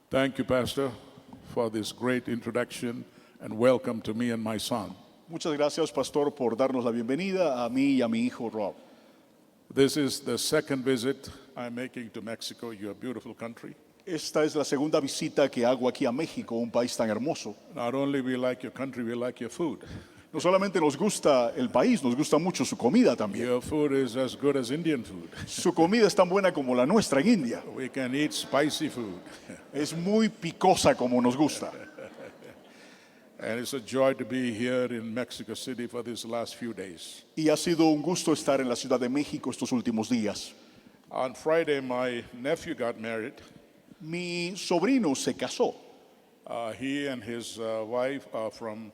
Thank you, Pastor, for this great introduction and welcome to me and my son. Muchas gracias, pastor, por darnos la bienvenida a mí y a mi hijo Rob. This is the second visit I'm making to Mexico, your beautiful country. Esta es la segunda visita que hago aquí a México, un país tan hermoso. Not only we like your country, we like your food. No solamente nos gusta el país, nos gusta mucho su comida también. Your food is as good as Indian food. Su comida es tan buena como la nuestra en India. We can eat spicy food. Es muy picosa como nos gusta. And it's a joy to be here in Mexico City for these last few days. Y ha sido un gusto estar en la Ciudad de México estos últimos días. On Friday, my nephew got married. Mi sobrino se casó. He and his wife are from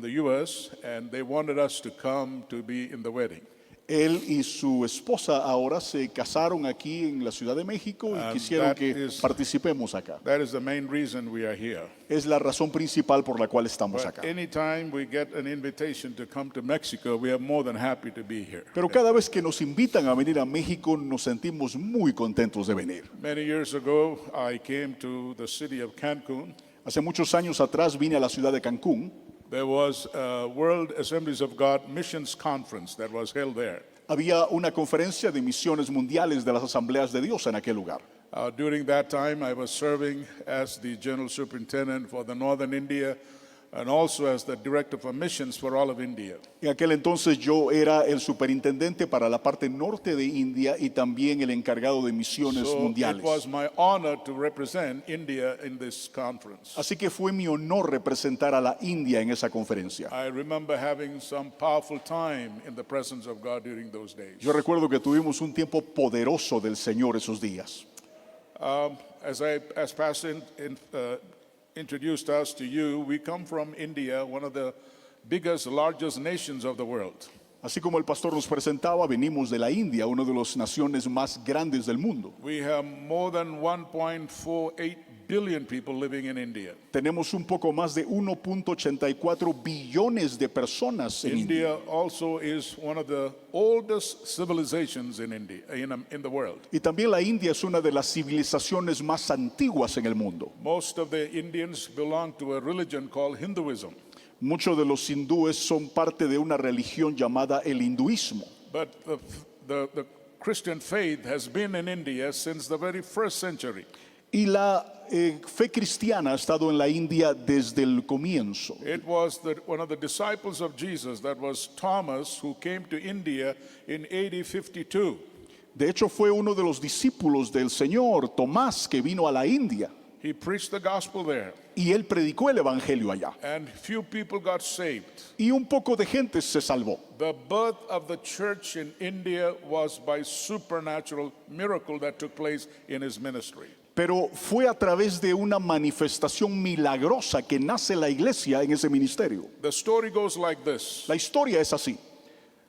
the U.S., and they wanted us to come to be in the wedding. Él y su esposa ahora se casaron aquí en la Ciudad de México y quisieron que participemos acá. That is the main reason we are here. Es la razón principal por la cual estamos But acá. anytime we get an invitation to come to Mexico, we are more than happy to be here. Pero cada vez que nos invitan a venir a México, nos sentimos muy contentos de venir. Many years ago, I came to the city of Cancun. Hace muchos años atrás vine a la ciudad de Cancún. There was a World Assemblies of God Missions Conference that was held there. Había una conferencia de misiones mundiales de las asambleas de Dios en aquel lugar. During that time, I was serving as the General Superintendent for the Northern India and also as the Director for Missions for all of India. En aquel entonces yo era el superintendente para la parte norte de India y también el encargado de misiones So mundiales. it was my honor to represent India in this conference. Así que fue mi honor representar a la India en esa conferencia. I remember having some powerful time in the presence of God during those days. Yo recuerdo que tuvimos un tiempo poderoso del Señor esos días. As Pastor introduced us to you, we come from India, one of the biggest, largest nations of the world. Así como el pastor nos presentaba, venimos de la India, una de las naciones más grandes del mundo. We have more than 1.48 billion people living in India. Tenemos un poco más de 1.84 billones de personas en India. India also is one of the oldest civilizations in India, in the world. Y también la India es una de las civilizaciones más antiguas en el mundo. Most of the Indians belong to a religion called Hinduism. Muchos de los hindúes son parte de una religión llamada el hinduismo. But the Christian faith has been in India since the very first century. Y la fe cristiana ha estado en la India desde el comienzo. It was one of the disciples of Jesus, that was Thomas, who came to India in AD 52. De hecho, fue uno de los discípulos del Señor, Tomás, que vino a la India. He preached the gospel there, Y él predicó el evangelio allá. and few people got saved. Y un poco de gente se salvó. The birth of the church in India was by supernatural miracle that took place in his ministry. Pero fue a través de una manifestación milagrosa que nace la iglesia en ese ministerio. The story goes like this. La historia es así.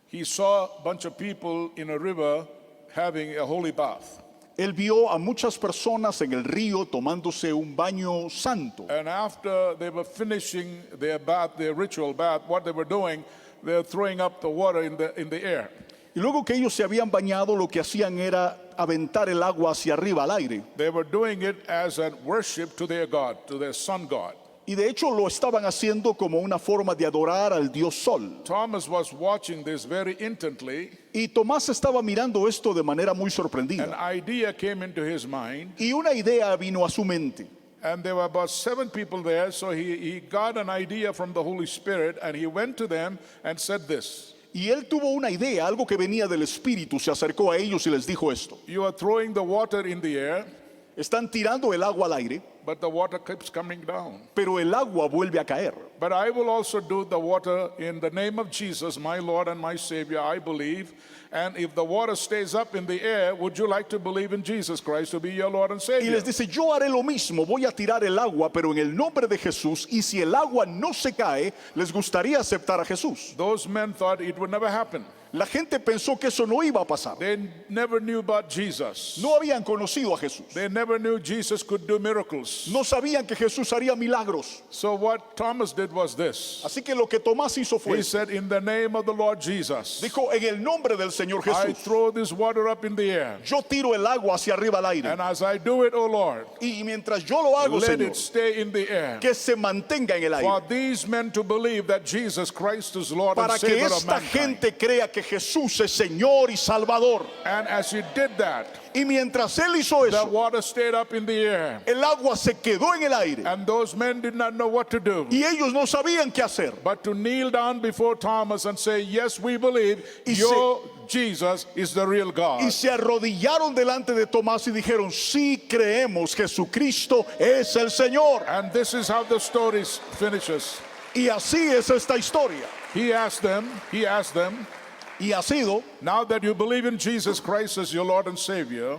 He saw a bunch of people in a river having a holy bath. Él vio a muchas personas en el río tomándose un baño santo. And after they were finishing their bath, their ritual bath, what they were doing, they were throwing up the water in the air. Y luego que ellos se habían bañado, lo que hacían era aventar el agua hacia arriba al aire. They were doing it as a worship to their God, to their sun God. Y de hecho lo estaban haciendo como una forma de adorar al Dios Sol. Thomas was watching this very intently. Y Tomás estaba mirando esto de manera muy An sorprendida. idea came into his mind, Y una idea vino a su mente. and there were about 7 people there, so he got an idea from the Holy Spirit, and he went to them and said this: Y él tuvo una idea, algo que venía del Espíritu, se acercó a ellos y les dijo esto. you are throwing the water in the air, Están tirando el agua al aire, but the water keeps coming down. pero el agua vuelve a caer. But I will also do the water in the name of Jesus, my Lord and my Savior, I believe. And if the water stays up in the air, would you like to believe in Jesus Christ to be your Lord and Y Savior? les dice, yo haré lo mismo, voy a tirar el agua, pero en el nombre de Jesús, y si el agua no se cae, les gustaría aceptar a Jesús. Those men thought it would never happen. La gente pensó que eso no iba a pasar. They never knew about Jesus. No habían conocido a Jesús. They never knew Jesus could do miracles. No sabían que Jesús haría milagros. So what Thomas did was this. Así que lo que Tomás hizo fue, He said, in the name of the Lord Jesus, dijo, en el nombre del Señor I Jesús, throw this water up in the air. yo tiro el agua hacia arriba al aire. And as I do it, O Lord, Y mientras yo lo hago, let Señor, it stay in the air. que se mantenga en el For aire. these men to believe that Jesus Christ is Lord and Para que Savior of esta mankind. gente crea que Jesús es Señor y Salvador. And as he did that, Y mientras él hizo the eso, water stayed up in the air. el agua se quedó en el aire. And those men did not know what to do, Y ellos no sabían qué hacer. but to kneel down before Thomas and say, yes, we believe Y your Jesus is the real God. Y se arrodillaron delante de Tomás y dijeron, sí creemos, Jesucristo es el Señor. And this is how the story finishes. Y así es esta historia. He asked them, Y ha sido now that you believe in Jesus Christ as your Lord and Savior,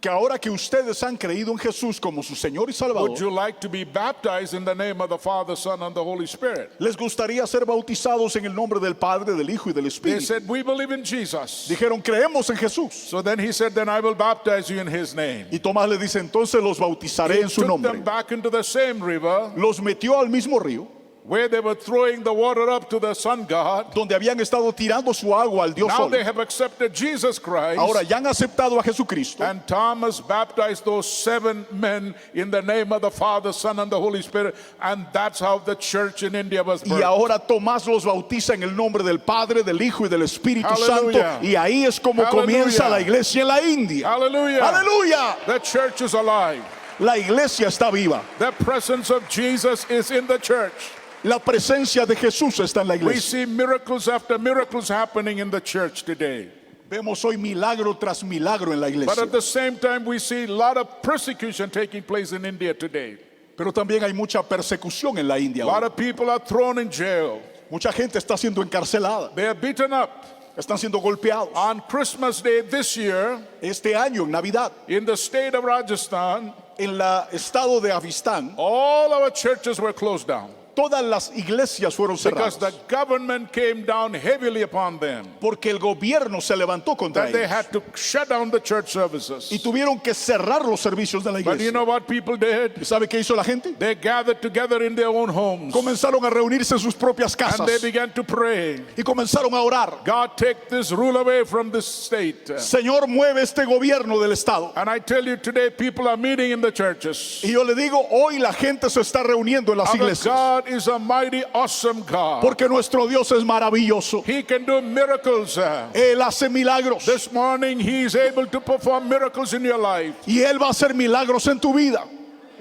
que ahora que ustedes han creído en Jesús como su Señor y Salvador, would you like to be baptized in the name of the Father, Son, and the Holy Spirit? ¿les gustaría ser bautizados en el nombre del Padre, del Hijo y del They Espíritu? said, we believe in Jesus. Dijeron, creemos en Jesús. So then he said, then I will baptize you in his name. Y Tomás le dice, entonces los bautizaré He en su took nombre. them back into the same river Los metió al mismo río, where they were throwing the water up to the sun god. donde habían estado tirando su agua al Dios Now Sol. they have accepted Jesus Christ. Ahora ya han aceptado a Jesucristo. And Thomas baptized those 7 men in the name of the Father, Son, and the Holy Spirit. And that's how the church in India was Y birthed. ahora Tomás los bautiza en el nombre del Padre, del Hijo y del Espíritu Aleluya. Santo. Y ahí es como Aleluya. comienza la iglesia en la India. Hallelujah. Aleluya. The church is alive. La iglesia está viva. The presence of Jesus is in the church. La presencia de Jesús está en la We iglesia. see miracles after miracles happening in the church today. Vemos hoy milagro tras milagro en la But iglesia. at the same time, we see a lot of persecution taking place in India today. Pero también hay mucha persecución en la India A lot hoy. of people are thrown in jail. Mucha gente está siendo encarcelada. They are beaten up. Están siendo golpeados. On Christmas Day this year, Este año, en Navidad, in the state of Rajasthan, en el estado de Avistán, all our churches were closed down todas las iglesias fueron because cerradas. the government came down heavily upon them. Porque el gobierno se levantó contra That they ellos. had to shut down the church services. Y tuvieron que cerrar los servicios de la But you iglesia. know what people did? ¿Y sabe qué hizo la gente? They gathered together in their own homes Comenzaron a reunirse en sus propias and casas they began to pray. y comenzaron a orar. God, take this rule away from this state. Señor, mueve este gobierno del estado. And I tell you today, people are meeting in the churches. Y yo le digo, hoy la gente se está reuniendo en las Our iglesias. God is a mighty, awesome God. Porque nuestro Dios es maravilloso. He can do miracles. Él hace milagros. This morning, He is able to perform miracles in your life. Y Él va a hacer milagros en tu vida.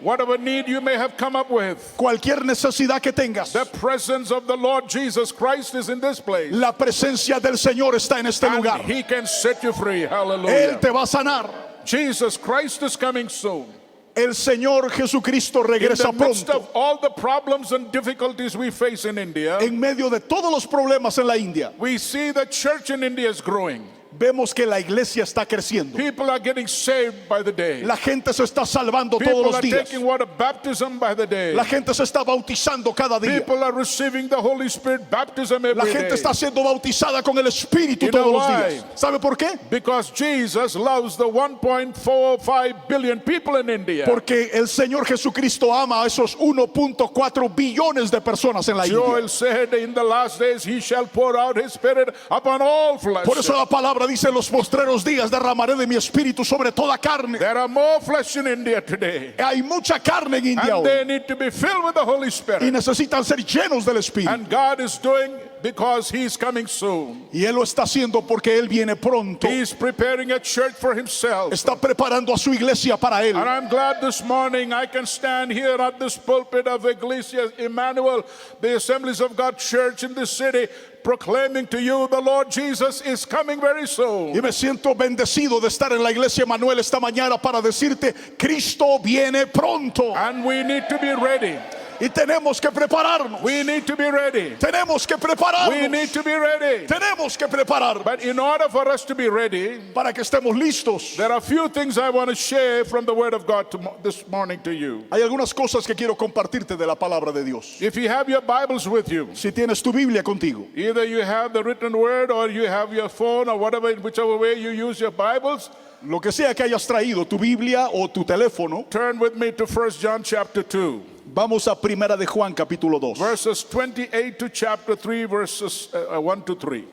Whatever need you may have come up with, Cualquier necesidad que tengas. the presence of the Lord Jesus Christ is in this place. La presencia del Señor está en este And lugar. He can set you free. Él Hallelujah. te va a sanar. Jesus Christ is coming soon. El Señor Jesucristo In regresa the midst pronto. of all the problems and difficulties we face in India, En medio de todos los problemas en la India, we see the church in India is growing. vemos que la iglesia está creciendo. People are getting saved by the day. La gente se está salvando todos People los are días. taking water baptism by the day. La gente se está bautizando cada día. People are receiving the Holy Spirit baptism La every gente day. está siendo bautizada con el Espíritu You know todos los why? días. ¿Sabe por qué? Because Jesus loves the 1.45 billion people in India. Porque el Señor Jesucristo ama a esos 1.4 billones de personas en la India. Joel said in the last days He shall pour out His Spirit upon all flesh. Por eso la palabra dice, en los postreros días derramaré de mi espíritu sobre toda carne. There are more flesh in India today. Hay mucha carne en India And hoy. they need to be filled with the Holy Y Spirit. necesitan ser llenos del Espíritu. And God is doing because He's coming soon. Y Él lo está haciendo porque Él viene pronto. He's preparing a church for Himself. Está preparando a su iglesia para Él. And I'm glad this morning I can stand here at this pulpit of Iglesia Emmanuel, the Assemblies of God Church in this city, proclaiming to you the Lord Jesus is coming very soon. Y me siento bendecido de estar en la iglesia Manuel esta mañana para decirte, Cristo viene pronto. And we need to be ready. Y tenemos que prepararnos. We need to be ready. Tenemos que We prepararnos. need to be ready. Tenemos que prepararnos But in order for us to be ready, para que estemos listos. there are a few things I want to share from the Word of God this morning to you. Hay algunas cosas que quiero compartirte de la palabra de Dios. If you have your Bibles with you, Si tienes tu Biblia contigo, either you have the written Word or you have your phone or whatever, whichever way you use your Bibles, lo que sea que hayas traído, tu Biblia o tu teléfono, turn with me to 1 John chapter 2. vamos a Primera de Juan capítulo 2. Verses 28 to chapter 3, verses 1 to 3.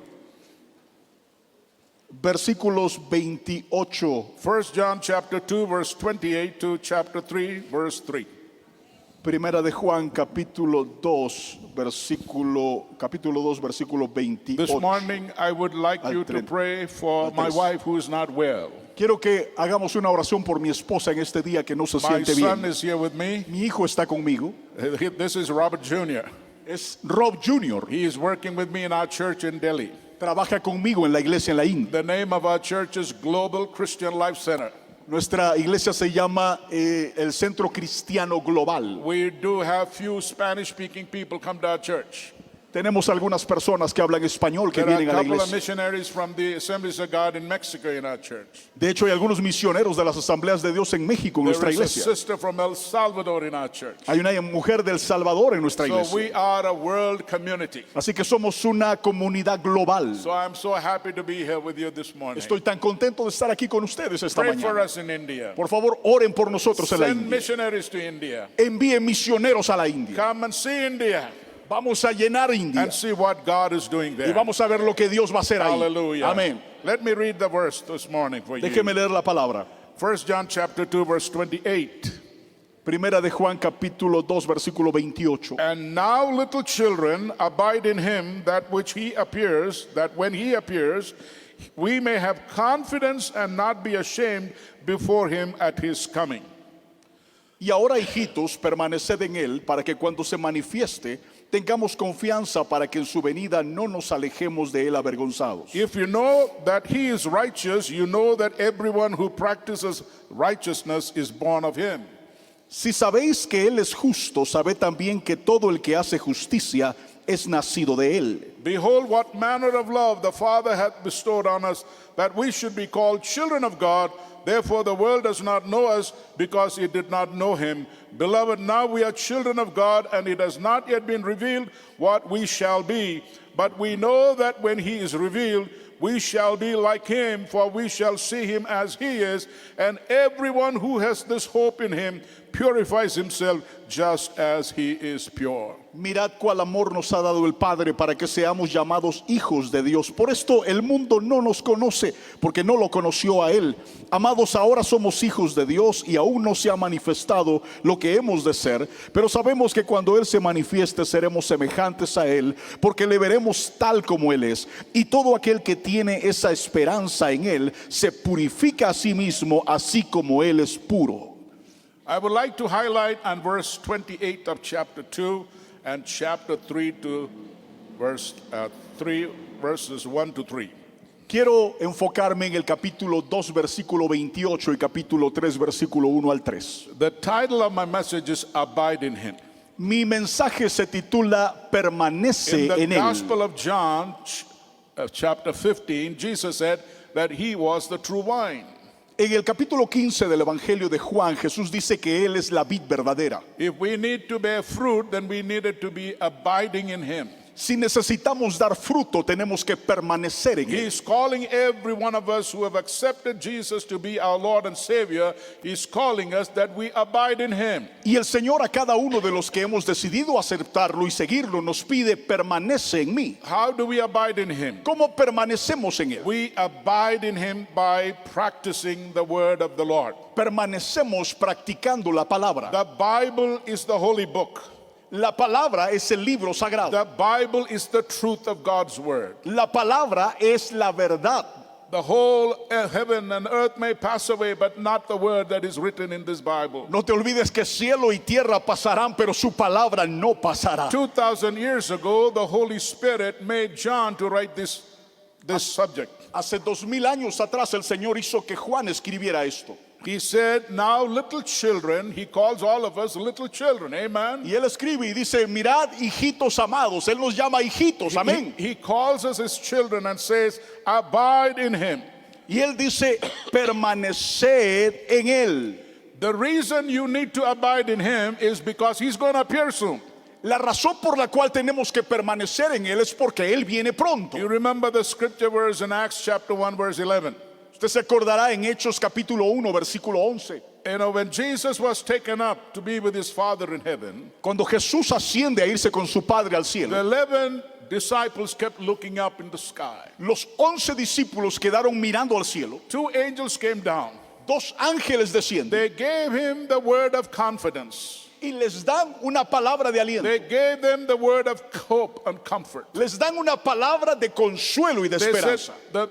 Versículos 28. 1 John chapter 2, verse 28 to chapter 3, verse 3. Primera de Juan capítulo 2, capítulo 2, versículo 28. This morning I would like you to pray for my wife who is not well. Quiero que hagamos una oración por mi esposa en este día que no se My siente son bien. is here with me. Mi hijo está conmigo. This is Robert Jr. Es Rob Jr. He is working with me in our church in Delhi. Trabaja conmigo en la iglesia en la India. The name of our church is Global Christian Life Center. Nuestra iglesia se llama el Centro Cristiano Global. We do have few Spanish-speaking people come to our church. Tenemos algunas personas que hablan español que There are vienen a a la couple of iglesia. missionaries from the Assemblies of God in Mexico in our church. De hecho, hay algunos misioneros de las asambleas de Dios en México en There nuestra is a iglesia. sister from El Salvador in our church. Hay una mujer del Salvador en nuestra So iglesia. we are a world community. Así que somos una comunidad global. So I'm so happy to be here with you this morning. Estoy tan contento de estar aquí con ustedes esta Pray for mañana. us in India. Por favor, oren por nosotros en la Send India. missionaries to India. Envíen misioneros a la India. Come and see India Vamos a llenar India and see what God is doing y there. vamos a ver lo que Dios va a hacer ahí. Hallelujah. Amén. Let me read the verse this morning for Déjeme you. leer la palabra. 1 John chapter 2 verse 28. Primera de Juan capítulo 2 versículo 28. And now little children abide in him that which he appears, that when he appears, we may have confidence and not be ashamed before him at his coming. Y ahora, hijitos, permaneced en él para que cuando se manifieste tengamos confianza para que en su venida no nos alejemos de él avergonzados. If you know that he is righteous, you know that everyone who practices righteousness is born of him. Si sabéis que él es justo, sabed también que todo el que hace justicia es nacido de él. Behold, what manner of love the Father hath bestowed on us, that we should be called children of God. Therefore the world does not know us, because it did not know him. Beloved, now we are children of God, and it has not yet been revealed what we shall be. But we know that when he is revealed, we shall be like him, for we shall see him as he is. And everyone who has this hope in him purifies himself just as he is pure. Mirad cuál amor nos ha dado el Padre para que seamos llamados hijos de Dios. Por esto el mundo no nos conoce, porque no lo conoció a él. Amados, ahora somos hijos de Dios y aún no se ha manifestado lo que hemos de ser, pero sabemos que cuando él se manifieste seremos semejantes a él, porque le veremos tal como él es. Y todo aquel que tiene esa esperanza en él se purifica a sí mismo, así como él es puro. I would like to highlight on verse 28 of chapter 2 and chapter 3 to verse 3, verses 1 to 3. Quiero enfocarme en el capítulo 2, versículo 28 y capítulo 3, versículo 1 al 3. The title of my message is Abide in Him. Mi mensaje se titula Permanece In the en él. Gospel of John, chapter 15, Jesus said that He was the true wine. En el capítulo 15 del Evangelio de Juan, Jesús dice que él es la vid verdadera. If we need to bear fruit, then we needed to be abiding in Him. Si necesitamos dar fruto, tenemos que permanecer en él. He's calling every one of us who have accepted Jesus to be our Lord and Savior. He's calling us that we abide in Him. Y el Señor a cada uno de los que hemos decidido aceptarlo y seguirlo nos pide, permanece en mí. How do we abide in Him? ¿Cómo permanecemos en él? We abide in Him by practicing the word of the Lord. Permanecemos practicando la palabra. The Bible is the holy book. La palabra es el libro sagrado. The Bible is the truth of God's word. La palabra es la verdad. The whole heaven and earth may pass away, but not the word that is written in this Bible. No te olvides que cielo y tierra pasarán, pero su palabra no pasará. 2,000 years ago, the Holy Spirit made John to write this subject. Hace 2000 años atrás el Señor hizo que Juan escribiera esto. He said, now little children, he calls all of us little children, amen. Y él escribe y dice, mirad, hijitos amados. Él nos llama hijitos, amén. He calls us his children and says, abide in him. Y él dice, permaneced en él. The reason you need to abide in him is because he's going to appear soon. La razón por la cual tenemos que permanecer en él es porque él viene pronto. You remember the scripture verse in Acts chapter 1 verse 11. Usted se acordará en Hechos capítulo 1, versículo 11. You know, when Jesus was taken up to be with his Father in heaven, Cuando Jesús asciende a irse con su Padre al the cielo, 11 disciples kept looking up in the sky. los 11 discípulos quedaron mirando al cielo. 2 angels came down. 2 ángeles descienden They gave him the word of confidence. y les dan una palabra de aliento. They gave them the word of hope and comfort. Les dan una palabra de consuelo y de They said, esperanza.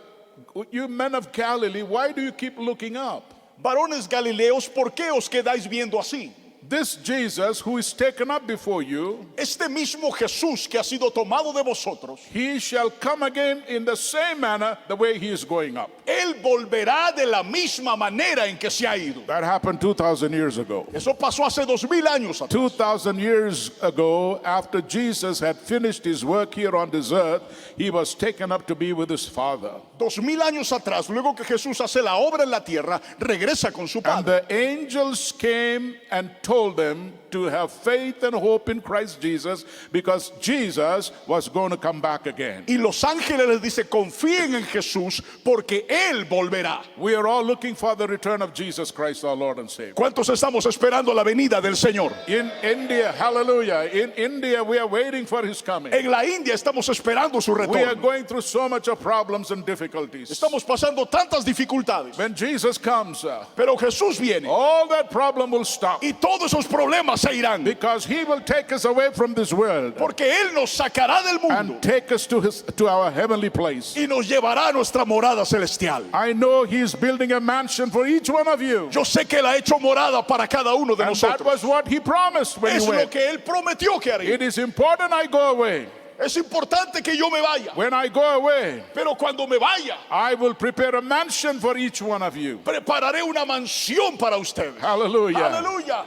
you men of Galilee, why do you keep looking up? Varones Galileos, ¿por qué os quedáis viendo así? This Jesus who is taken up before you, Este mismo Jesús que ha sido tomado de vosotros, he shall come again in the same manner the way he is going up. él volverá de la misma manera en que se ha ido. That happened 2,000 years ago. Eso pasó hace 2000 años atrás. 2,000 years ago, after Jesus had finished his work here on this earth, he was taken up to be with his Father. 2000 años atrás, luego que Jesús hace la obra en la tierra, regresa con su And Padre. the angels came and told them to have faith and hope in Christ Jesus because Jesus was going to come back again. Y los ángeles les dice, confíen en Jesús porque Él volverá. We are all looking for the return of Jesus Christ, our Lord and Savior. ¿Cuántos estamos esperando la venida del Señor? In India, hallelujah, in India we are waiting for his coming. En la India estamos esperando su We are retorno. going through so much of problems and difficulties. Estamos pasando tantas dificultades. When Jesus comes, Pero Jesús viene all that problem will stop y todos esos problemas se irán. because he will take us away from this world Porque Él nos sacará del mundo and take us to our heavenly place. y nos llevará a nuestra morada celestial. I know he's building a mansion for each one of you. Yo sé que Él ha hecho morada para cada uno de And that nosotros. was what he promised when Es he lo went. que Él prometió que haría. It is important I go away. Es importante que yo me vaya. When I go away, Pero cuando me vaya, I will prepare a mansion for each one of you. prepararé una mansión para ustedes. Hallelujah. Aleluya.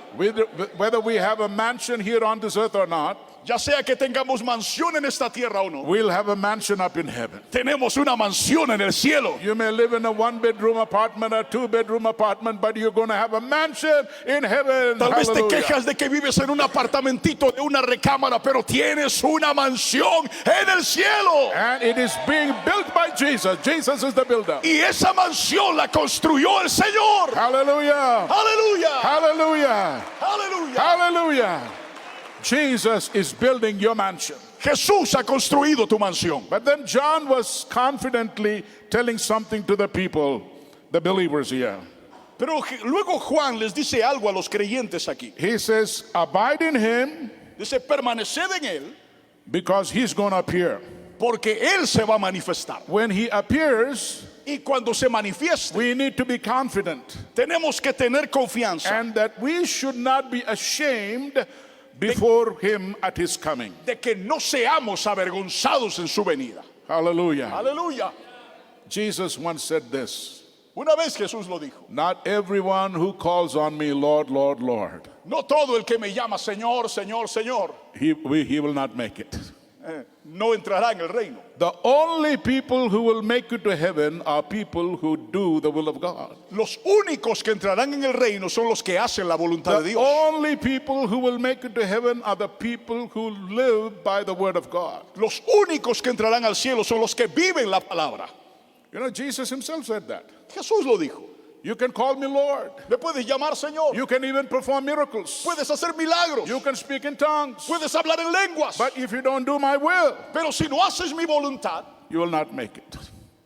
Whether we have a mansion here on this earth or not, Ya sea que tengamos mansión en esta tierra o no, we'll have a mansion up in heaven. tenemos una mansión en el cielo. You may live in a 1-bedroom apartment or 2-bedroom apartment, but you're going to have a mansion in heaven. Tal vez te Hallelujah. quejas de que vives en un apartamentito de una recámara, pero tienes una mansión en el cielo. And it is being built by Jesus. Jesus is the builder. Y esa mansión la construyó el Señor. Hallelujah. Aleluya. Hallelujah. Aleluya. Hallelujah. Jesus is building your mansion. Jesús ha construido tu mansión. But then John was confidently telling something to the people, the believers here. Pero luego Juan les dice algo a los creyentes aquí. He says, abide in him Dice, permaneced en Él because he's going to appear. porque Él se va a manifestar. When he appears, Y cuando se manifieste, we need to be confident tenemos que tener confianza and that we should not be ashamed before him at his coming. de que no seamos avergonzados en su venida. Hallelujah. Aleluya. Jesus once said this, Una vez Jesús lo dijo. not everyone who calls on me, Lord, Lord, Lord, No todo el que me llama Señor, Señor, Señor, he will not make it. no entrará en el reino. The only people who will make it to heaven are people who do the will of God. Los únicos que entrarán en el reino son los que hacen la voluntad de The Dios. only people who will make it to heaven are the people who live by the word of God. Los únicos que entrarán al cielo son los que viven la palabra. You know, Jesus himself said that. Jesús lo dijo. You can call me Lord. Me puedes llamar Señor. You can even perform miracles. Puedes hacer milagros. You can speak in tongues. Puedes hablar en lenguas. But if you don't do my will, Pero si no haces mi voluntad, you will not make it.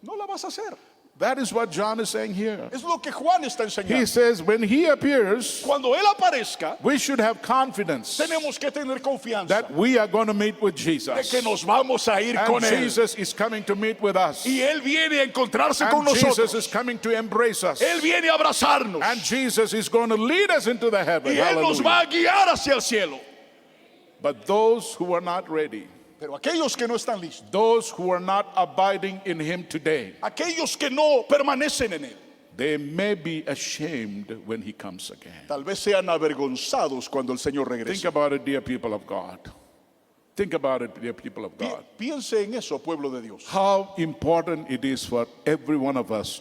no la vas a hacer. That is what John is saying here. Es lo que Juan está He enseñando. says when he appears, Cuando Él aparezca, we should have confidence tenemos que tener confianza that we are going to meet with de Jesus. que nos vamos a ir And con Él. Jesus is coming to meet with us. Y Él viene a encontrarse con And Jesus nosotros. is coming to embrace us. Él viene a abrazarnos. And Jesus is going to lead us into the heaven. Y Él nos Hallelujah. va a guiar hacia el cielo. But those who are not ready, Pero aquellos que no están listos, those who are not abiding in him today, aquellos que no permanecen en Él, they may be ashamed when he comes again. Tal vez sean avergonzados cuando el Señor Think regrese. about it, dear people of God. Think about it, dear people of God. Piense en eso, pueblo de Dios. How important it is for every one of us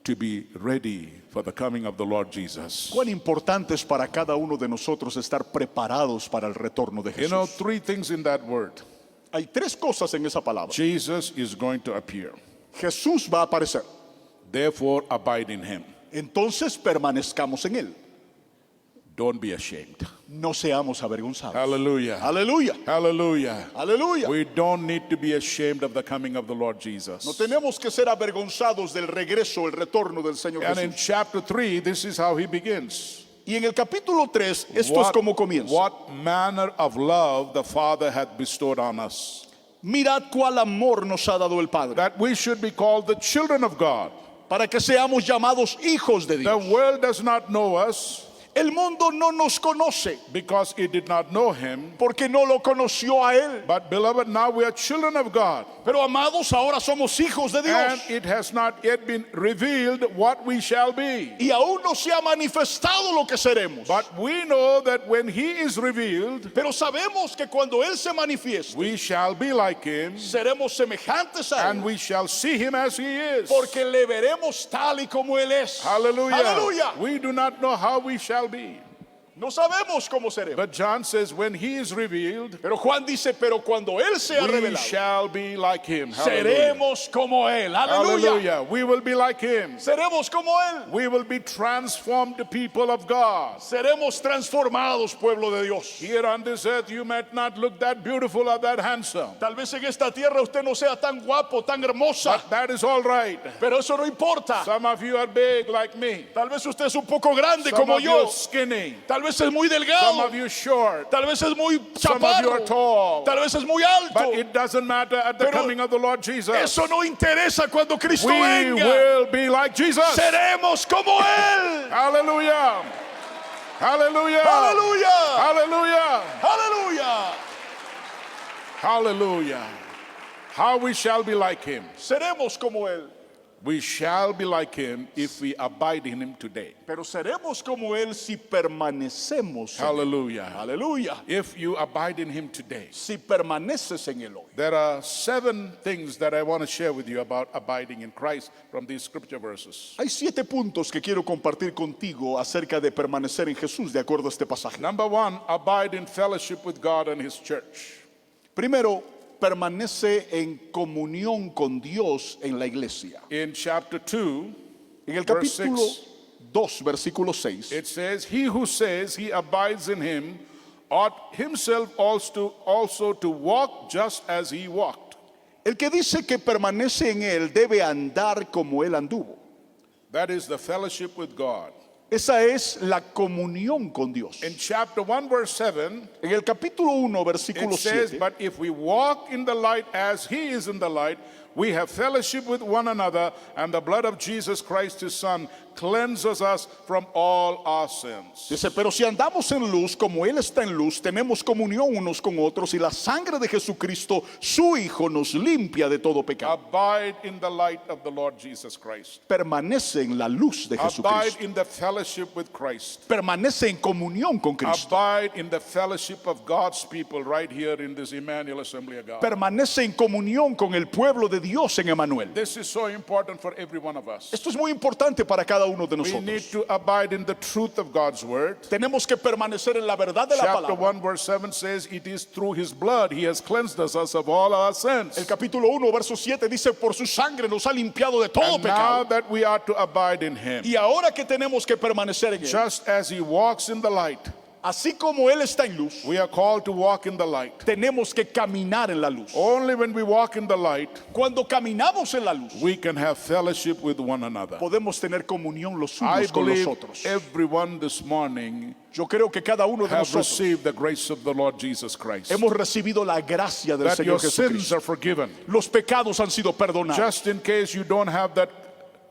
to be ready for the coming of the Lord Jesus. Cuán importante es para cada uno de nosotros estar preparados para el retorno de You know, Jesús. three things in that word. Hay tres cosas en esa palabra. Jesus is going to appear. Jesús va a aparecer. Therefore, abide in him. Entonces permanezcamos en él. Don't be ashamed. No seamos avergonzados. Hallelujah. Aleluya. Hallelujah. Aleluya. We don't need to be ashamed of the coming of the Lord Jesus. No tenemos que ser avergonzados del regreso, el retorno del Señor And in Jesús. chapter 3, this is how he begins. Y en el capítulo 3, esto es como comienza. what manner of love the Father hath bestowed on us, Mirad cuál amor nos ha dado el Padre, that we should be called the children of God. para que seamos llamados hijos de The Dios. world does not know us El mundo no nos conoce because it did not know him. porque no lo conoció a Él. But beloved, now we are children of God. Pero amados, ahora somos hijos de Dios. And it has not yet been revealed what we shall be. Y aún no se ha manifestado lo que seremos. But we know that when he is revealed, Pero sabemos que cuando Él se manifieste, we shall be like him, seremos semejantes a and Él. we shall see him as he is. Porque le veremos tal y como Él es. Hallelujah. Aleluya. We do not know how we shall be. No sabemos cómo seremos. But John says, when he is revealed, Pero Juan dice, pero cuando Él sea we revelado, shall be like him. Hallelujah. seremos como Él. Aleluya. Hallelujah. We will be like him. Seremos como Él. We will be transformed people of God. Seremos transformados, pueblo de Dios. Here on this earth, you might not look that beautiful or that handsome. Tal vez en esta tierra usted no sea tan guapo, tan hermosa, But that is all right. pero eso no importa. Some of you are big like me. Tal vez usted es un poco grande Some como of you yo. are skinny. Tal vez es muy Some delgado. of you short. Tal vez es muy Some of you are chaparro. tall. Tal vez es muy alto. But it doesn't matter at the Pero coming of the Lord Jesus. Eso no interesa cuando Cristo We venga. will be like Jesus. Seremos como Él. Hallelujah. Hallelujah. Aleluya. Hallelujah. Aleluya. Hallelujah. How we shall be like him. Seremos como Él. We shall be like him if we abide in him today. Pero seremos como Él si permanecemos en Él. Hallelujah. Aleluya. If you abide in him today. Si permaneces en Él hoy. There are 7 things that I want to share with you about abiding in Christ from these scripture verses. Hay 7 puntos que quiero compartir contigo acerca de permanecer en Jesús de acuerdo a este pasaje. Number 1, abide in fellowship with God and his church. Primero, permanece en comunión con Dios en la iglesia. In chapter 2, En el verse capítulo 6, 2, versículo 6, it says, he who says he abides in him ought himself also to walk just as he walked. el que dice que permanece en Él debe andar como Él anduvo. That is the fellowship with God. Esa es la comunión con Dios. In chapter 1, verse 7, En el capítulo 1, versículo it says, 7, but if we walk in the light as he is in the light, we have fellowship with one another, and the blood of Jesus Christ his Son cleanses us from all our sins. dice, pero si andamos en luz como Él está en luz, tenemos comunión unos con otros y la sangre de Jesucristo, su Hijo, nos limpia de todo pecado. Abide in the light of the Lord Jesus Christ. Permanece en la luz de Abide Jesucristo. in the fellowship with Christ. Permanece en comunión con Cristo. Abide in the fellowship of God's people right here in this Emmanuel Assembly of God. Permanece en comunión con el pueblo de Dios en Emanuel. This is so important for every one of us. Esto es muy importante para cada uno de We need nosotros. to abide in the truth of God's word. Tenemos que permanecer en la verdad de la Chapter palabra. 1 verse 7 says, it is through his blood he has cleansed us of all our sins. El capítulo 1, verso 7 dice, por su sangre nos ha limpiado de todo And now pecado. that we are to abide in him, Y ahora que tenemos que permanecer en Él, just as he walks in the light, así como Él está en luz, we are called to walk in the light. tenemos que caminar en la luz. Only when we walk in the light, Cuando caminamos en la luz, we can have fellowship with one another. podemos tener comunión los I unos con los believe otros. everyone this morning Yo creo que cada uno de have nosotros received the grace of the Lord Jesus Christ. hemos recibido la gracia del That your Señor sins Jesucristo. are forgiven. Los pecados han sido perdonados. Just in case you don't have that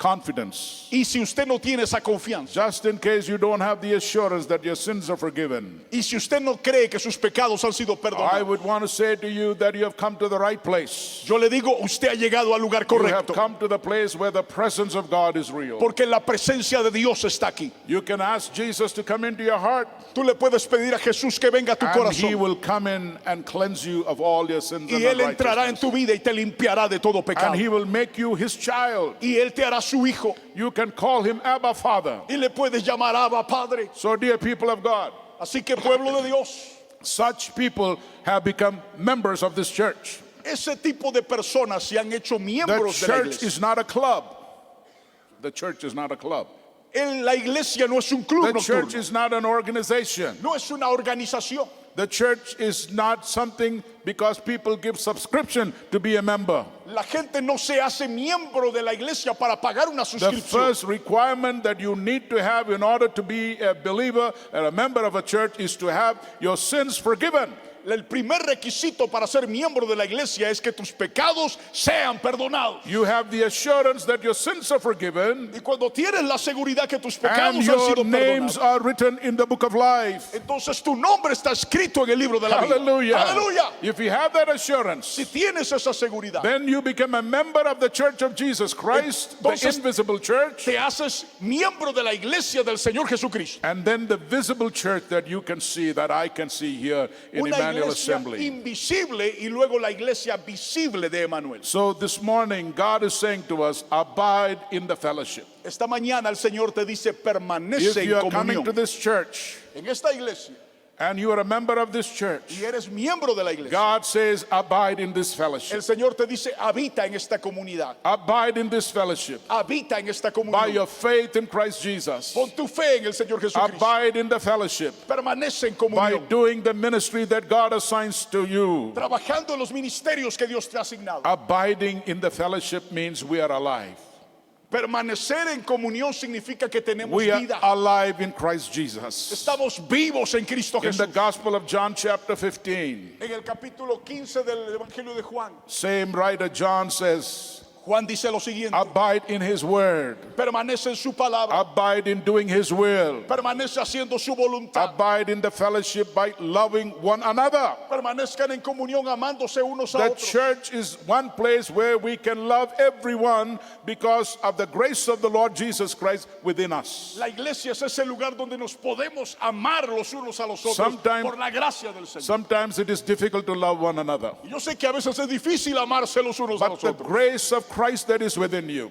confidence. Y si usted no tiene esa confianza, Just in case you don't have the assurance that your sins are forgiven, y si usted no cree que sus pecados han sido I perdonados, would want to say to you that you have come to the right place. yo le digo, usted ha llegado al lugar You have correcto, come to the place where the presence of God is real. porque la presencia de Dios está aquí. You can ask Jesus to come into your heart, Tú le puedes pedir a Jesús que venga a tu and He corazón, will come in and cleanse you of all your sins and y Él entrará en unrighteousness. tu vida y te limpiará de todo pecado, And He will make you His child. y Él te hará su hijo, You can call Him Abba Father. y le puedes llamar Abba Padre. So, dear people of God, Así que, pueblo de Dios, such people have become members of this church. ese tipo de personas se han hecho The miembros de la church iglesia. is not a club. The church is not a club. La iglesia no es un club The church nocturno, is not an organization. no es una organización. The church is not something because people give subscription to be a member. La gente no se hace miembro de la iglesia para pagar una The suscripción. first requirement that you need to have in order to be a believer and a member of a church is to have your sins forgiven. El primer requisito para ser miembro de la iglesia es que tus pecados sean perdonados. You have the assurance that your sins are forgiven Y cuando tienes la seguridad que tus pecados and han your sido names perdonados, are written in the book of life. entonces tu nombre está escrito en el libro de la vida. Hallelujah. Aleluya. If you have that assurance, Si tienes esa seguridad, then you become a member of the church of Jesus Christ, the Entonces- invisible church, te haces miembro de la iglesia del Señor Jesucristo. and then the visible church that you can see, that I can see here in Una Emmanuel iglesia Assembly. invisible y luego la iglesia visible de Emanuel. So this morning, God is saying to us, abide in the fellowship. Esta mañana el Señor te dice, If permanece you en are coming to comunión this church en esta iglesia and you are a member of this church, y eres miembro de la iglesia. God says, abide in this fellowship. El Señor te dice, habita en esta comunidad, Abide in this fellowship habita en esta by comunidad. your faith in Christ Jesus. Pon tu fe en el Señor Jesucristo. Abide in the fellowship Permanece en by comunión, doing the ministry that God assigns to you. trabajando en los ministerios que Dios te ha asignado. Abiding in the fellowship means we are alive. Permanecer en comunión significa que tenemos We are vida. alive in Christ Jesus. Estamos vivos en Cristo In the Jesús. Gospel of John chapter 15, En el capítulo 15 del Evangelio de Juan, same writer John says, Juan dice lo siguiente: abide in his word. permanece en su palabra, Abide in doing his will. permanece haciendo su voluntad, Abide in the fellowship by loving one another. permanezcan en comunión amándose unos a The otros. church is one place where we can love everyone because of the grace of the Lord Jesus Christ within us. La iglesia es ese lugar donde nos podemos amar los unos a los otros Sometime- por la gracia del Señor. Sometimes it is difficult to love one another, Yo sé que a veces es difícil amarse los unos a but los the otros, grace of Christ that is within you,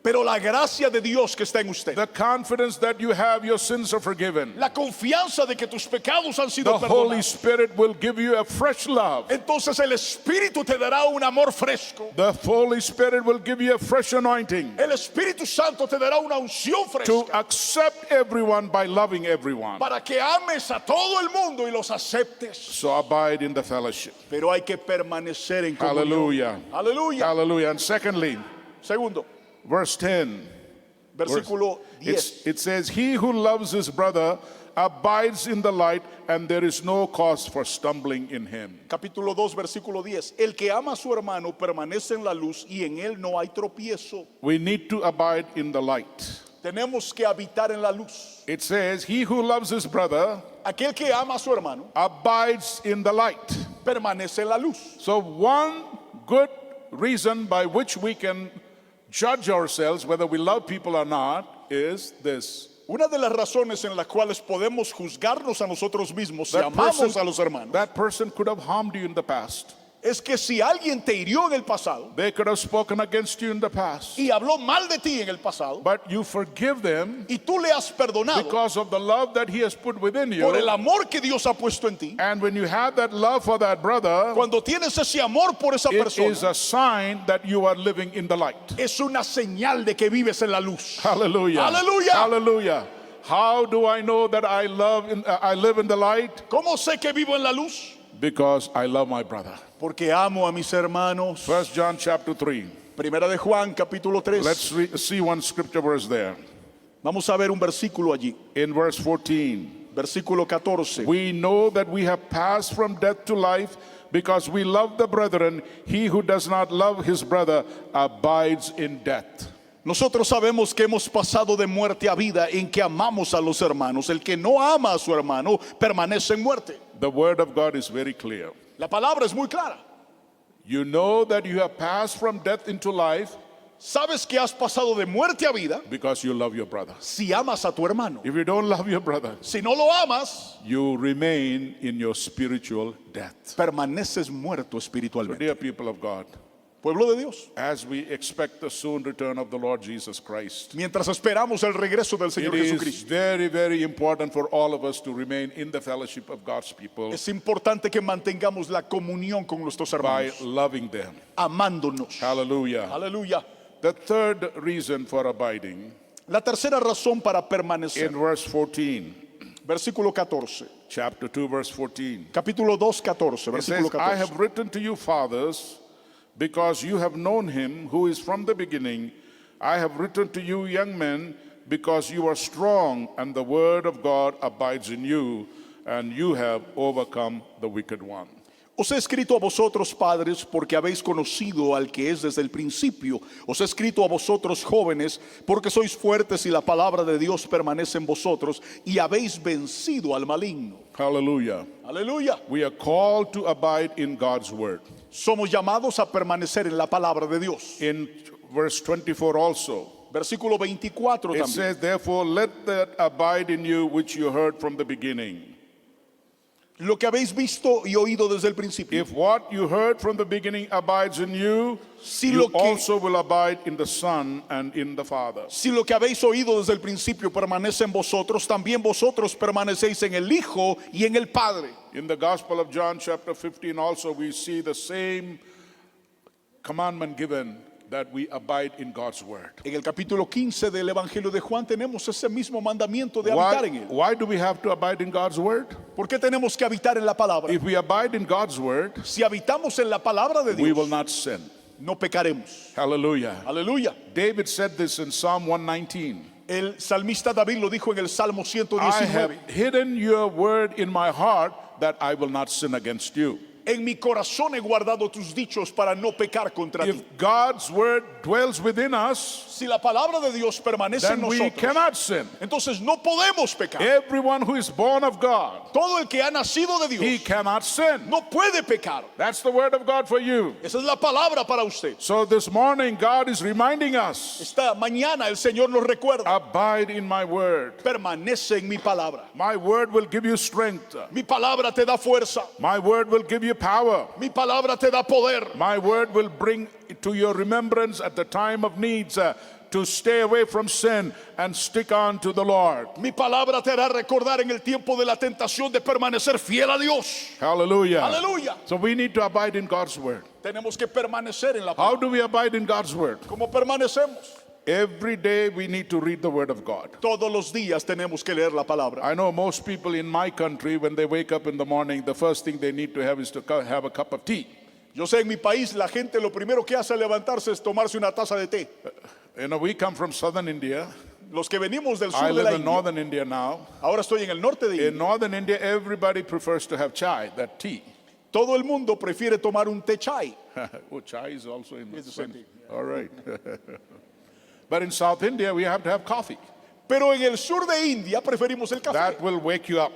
pero la gracia de Dios que está en usted, the confidence that you have your sins are forgiven, la confianza de que tus pecados han the sido Holy perdonados, Spirit will give you a fresh love. entonces el Espíritu te dará un amor fresco. The Holy Spirit will give you a fresh anointing El Espíritu Santo te dará una unción to fresca accept everyone by loving everyone. para que ames a todo el mundo y los aceptes. So abide in the fellowship. Pero hay que permanecer en comunión. Hallelujah. Aleluya. Hallelujah. And secondly, Segundo, verse 10, versículo 10. it says, he who loves his brother abides in the light, and there is no cause for stumbling in him. Capítulo 2, versículo 10. El que ama a su hermano permanece en la luz y en él no hay tropiezo. We need to abide in the light. Tenemos que habitar en la luz. It says, he who loves his brother Aquel que ama a su hermano abides in the light. permanece en la luz. So one good reason by which we can judge ourselves whether we love people or not is this. Una de las razones en las cuales podemos juzgarnos a nosotros mismos si That amamos a los hermanos that person could have harmed you in the past. es que si alguien te hirió en el pasado They could have spoken against you in the past. y habló mal de ti en el pasado But you forgive them y tú le has perdonado because of the love that he has put within por el you. amor que Dios ha puesto en ti. And when you have that love for that brother, Cuando tienes ese amor por esa it is persona, a sign that you are living in the light. es una señal de que vives en la luz. Hallelujah. Hallelujah. Hallelujah. How do I know that I live in the light? ¿Cómo sé que vivo en la luz? Because I love my brother. Porque amo a mis hermanos. 1 John chapter 3. Primera de Juan, capítulo 3. Let's see one scripture verse there. Vamos a ver un versículo allí. In verse 14. Versículo 14. We know that we have passed from death to life because we love the brethren. He who does not love his brother abides in death. Nosotros sabemos que hemos pasado de muerte a vida en que amamos a los hermanos. El que no ama a su hermano permanece en muerte. The word of God is very clear. La palabra es muy clara. You know that you have passed from death into life Sabes que has pasado de muerte a vida because you love your brother. si amas a tu hermano. If you don't love your brother, Si no lo amas, you remain in your spiritual death. permaneces muerto espiritualmente. Dear people of God, Pueblo de Dios, as we expect the soon return of the Lord Jesus Christ, mientras esperamos el regreso del Señor it is Jesucristo, very, very important for all of us to remain in the fellowship of God's people es importante que mantengamos la comunión con nuestros by hermanos, loving them. amándonos. Hallelujah. Aleluya. The third reason for abiding, La tercera razón para in permanecer, verse 14, versículo 14, chapter 2, verse 14. capítulo 2, 14, It versículo says, I 14. have written to you, fathers, because you have known him who is from the beginning. I have written to you, young men, because you are strong, and the word of God abides in you, and you have overcome the wicked one. Os he escrito a vosotros, padres, porque habéis conocido al que es desde el principio. Os he escrito a vosotros, jóvenes, porque sois fuertes y la palabra de Dios permanece en vosotros y habéis vencido al maligno. Hallelujah. Aleluya. We are called to abide in God's word. Somos llamados a permanecer en la palabra de Dios. In verse 24 also, Versículo 24 it también. says, therefore let that abide in you which you heard from the beginning. Lo que habéis visto y oído desde el principio. If what you heard from the beginning abides in you, Si you lo que- also will abide in the Son and in the Father. Si lo que habéis oído desde el principio permanece en vosotros, también vosotros permanecéis en el Hijo y en el Padre. In the Gospel of John chapter 15 also we see the same commandment given, that we abide in God's word. En el capítulo 15 del Evangelio de Juan tenemos ese mismo mandamiento de habitar en él. Why do we have to abide in God's word? ¿Por qué tenemos que habitar en la palabra? If we abide in God's word, Si habitamos en la palabra de we will Dios, not sin. no pecaremos. Hallelujah. Aleluya. David said this in Psalm 119. El salmista David lo dijo en el Salmo I 119. have hidden your word in my heart that I will not sin against you. En mi corazón he guardado tus dichos para no pecar contra ti. If God's word dwells within us, Si la palabra de Dios permanece en then we nosotros, cannot sin. entonces no podemos pecar. Everyone who is born of God, Todo el que ha nacido de he Dios cannot sin. no puede pecar. That's the word of God for you. Esa es la palabra para usted. So this morning, God is reminding us, Esta mañana el Señor nos recuerda. abide in my word. Permanece en mi palabra. My word will give you strength. Mi palabra te da fuerza. My word will give you power. Mi palabra te da poder. My word will bring to your remembrance at the time of needs to stay away from sin and stick on to the Lord. Mi palabra te hará recordar en el tiempo de la tentación de permanecer fiel a Dios. Hallelujah. Aleluya. So we need to abide in God's word. Tenemos que permanecer en la How palabra. do we abide in God's word? ¿Cómo permanecemos? Every day we need to read the word of God. Todos los días tenemos que leer la palabra. I know most people in my country, when they wake up in the morning, the first thing they need to have is to have a cup of tea. Yo sé en mi país la gente lo primero que hace al levantarse es tomarse una taza de té. You know, we come from southern India. Los que venimos del I sur de live la in India, northern India now. ahora estoy en el norte de In India. northern India, everybody prefers to have chai, that tea. Todo el mundo prefiere tomar un té chai. Oh, chai is also in It's the same Spanish. thing. All right. But in South India, we have to have coffee. Pero en el sur de India preferimos el café That will wake you up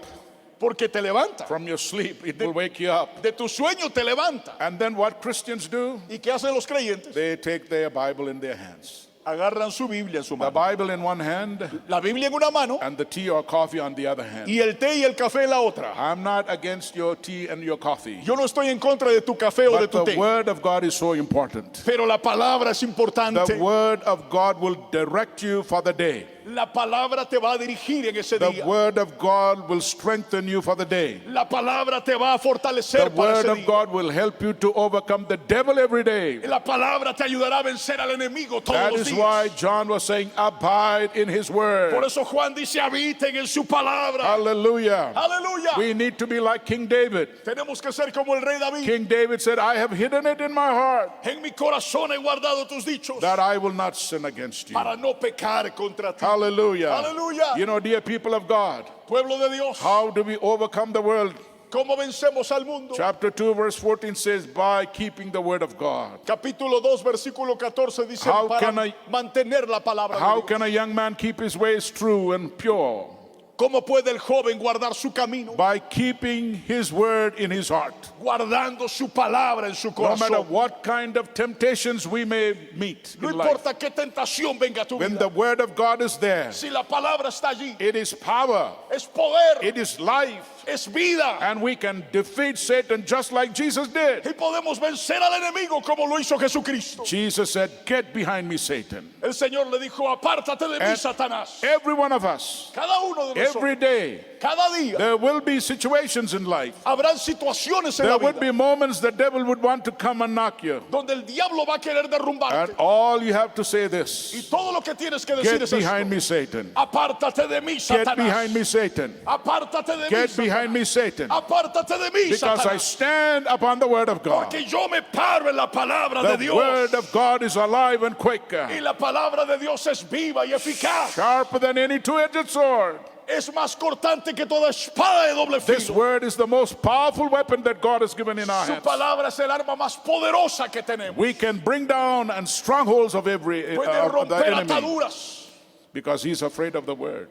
porque te levanta. from your sleep. It will wake you up. De tu sueño te levanta. And then what Christians do? ¿Y qué hacen los creyentes? They take their Bible in their hands. Agarran su Biblia en su The mano. Bible in one hand La Biblia en una mano and the tea or coffee on the other hand. y el té y el café en la otra. I'm not against your tea and your coffee. Yo no estoy en contra de tu café o de But tu the té. word of God is so important. Pero la palabra es importante. The word of God will direct you for the day. La palabra te va a dirigir en ese The día. word of God will strengthen you for the day. La palabra te va a The fortalecer para word ese of día. God will help you to overcome the devil every day. La palabra te ayudará a vencer al enemigo todos That los is días. why John was saying, abide in his Por word. eso Juan dice, habiten en su palabra. Hallelujah. Aleluya. We need to be like King David. Tenemos que ser como el rey David. King David said, I have hidden it in my heart En mi corazón he guardado tus dichos that I will not sin against you. para no pecar contra ti. Hallelujah. Hallelujah. You know, dear people of God, Pueblo de Dios, how do we overcome the world? ¿Cómo vencemos al mundo? Chapter 2, verse 14 says, by keeping the word of God. Capítulo 2, versículo 14 dice, How para can I- mantener la palabra How de Dios. can a young man keep his ways true and pure? ¿Cómo puede el joven guardar su camino? By keeping his word in his heart. Guardando su palabra en su No matter corazón. what kind of temptations we may meet No in life, importa qué tentación venga a tu when the vida. word of God is there, Si la palabra está allí, it is power, es poder, it is life, es vida. and we can defeat Satan just like Jesus did. Y podemos vencer al enemigo como lo hizo Jesucristo. Jesus said, get behind me, Satan. El Señor le dijo, apártate de mí, And Satanás. every one of us, Cada uno de every nosotros, day, cada día, there will be situations in life. habrán situaciones en There la would vida be moments the devil would want to come and knock you. donde el diablo va a querer And derrumbarte. all you have to say Y this, todo lo que tienes que decir get es behind esto. me, Satan. Apártate de mí, Get behind Satanás. me, Satan. Apártate de mí, Get Satanás. behind me, Satan. Apártate de mí, Because I Satanás. stand upon the word of God. Porque yo me paro en la palabra de The Dios. word of God is alive and quick, Y la palabra de Dios es viva y eficaz. sharper than any two-edged sword. Es más cortante que toda espada de doble This filo. word is the most powerful weapon that God has given in our Su hands. palabra es el arma más poderosa que tenemos. We can bring down and strongholds of every Puede the romper enemy ataduras. because he's afraid of the word.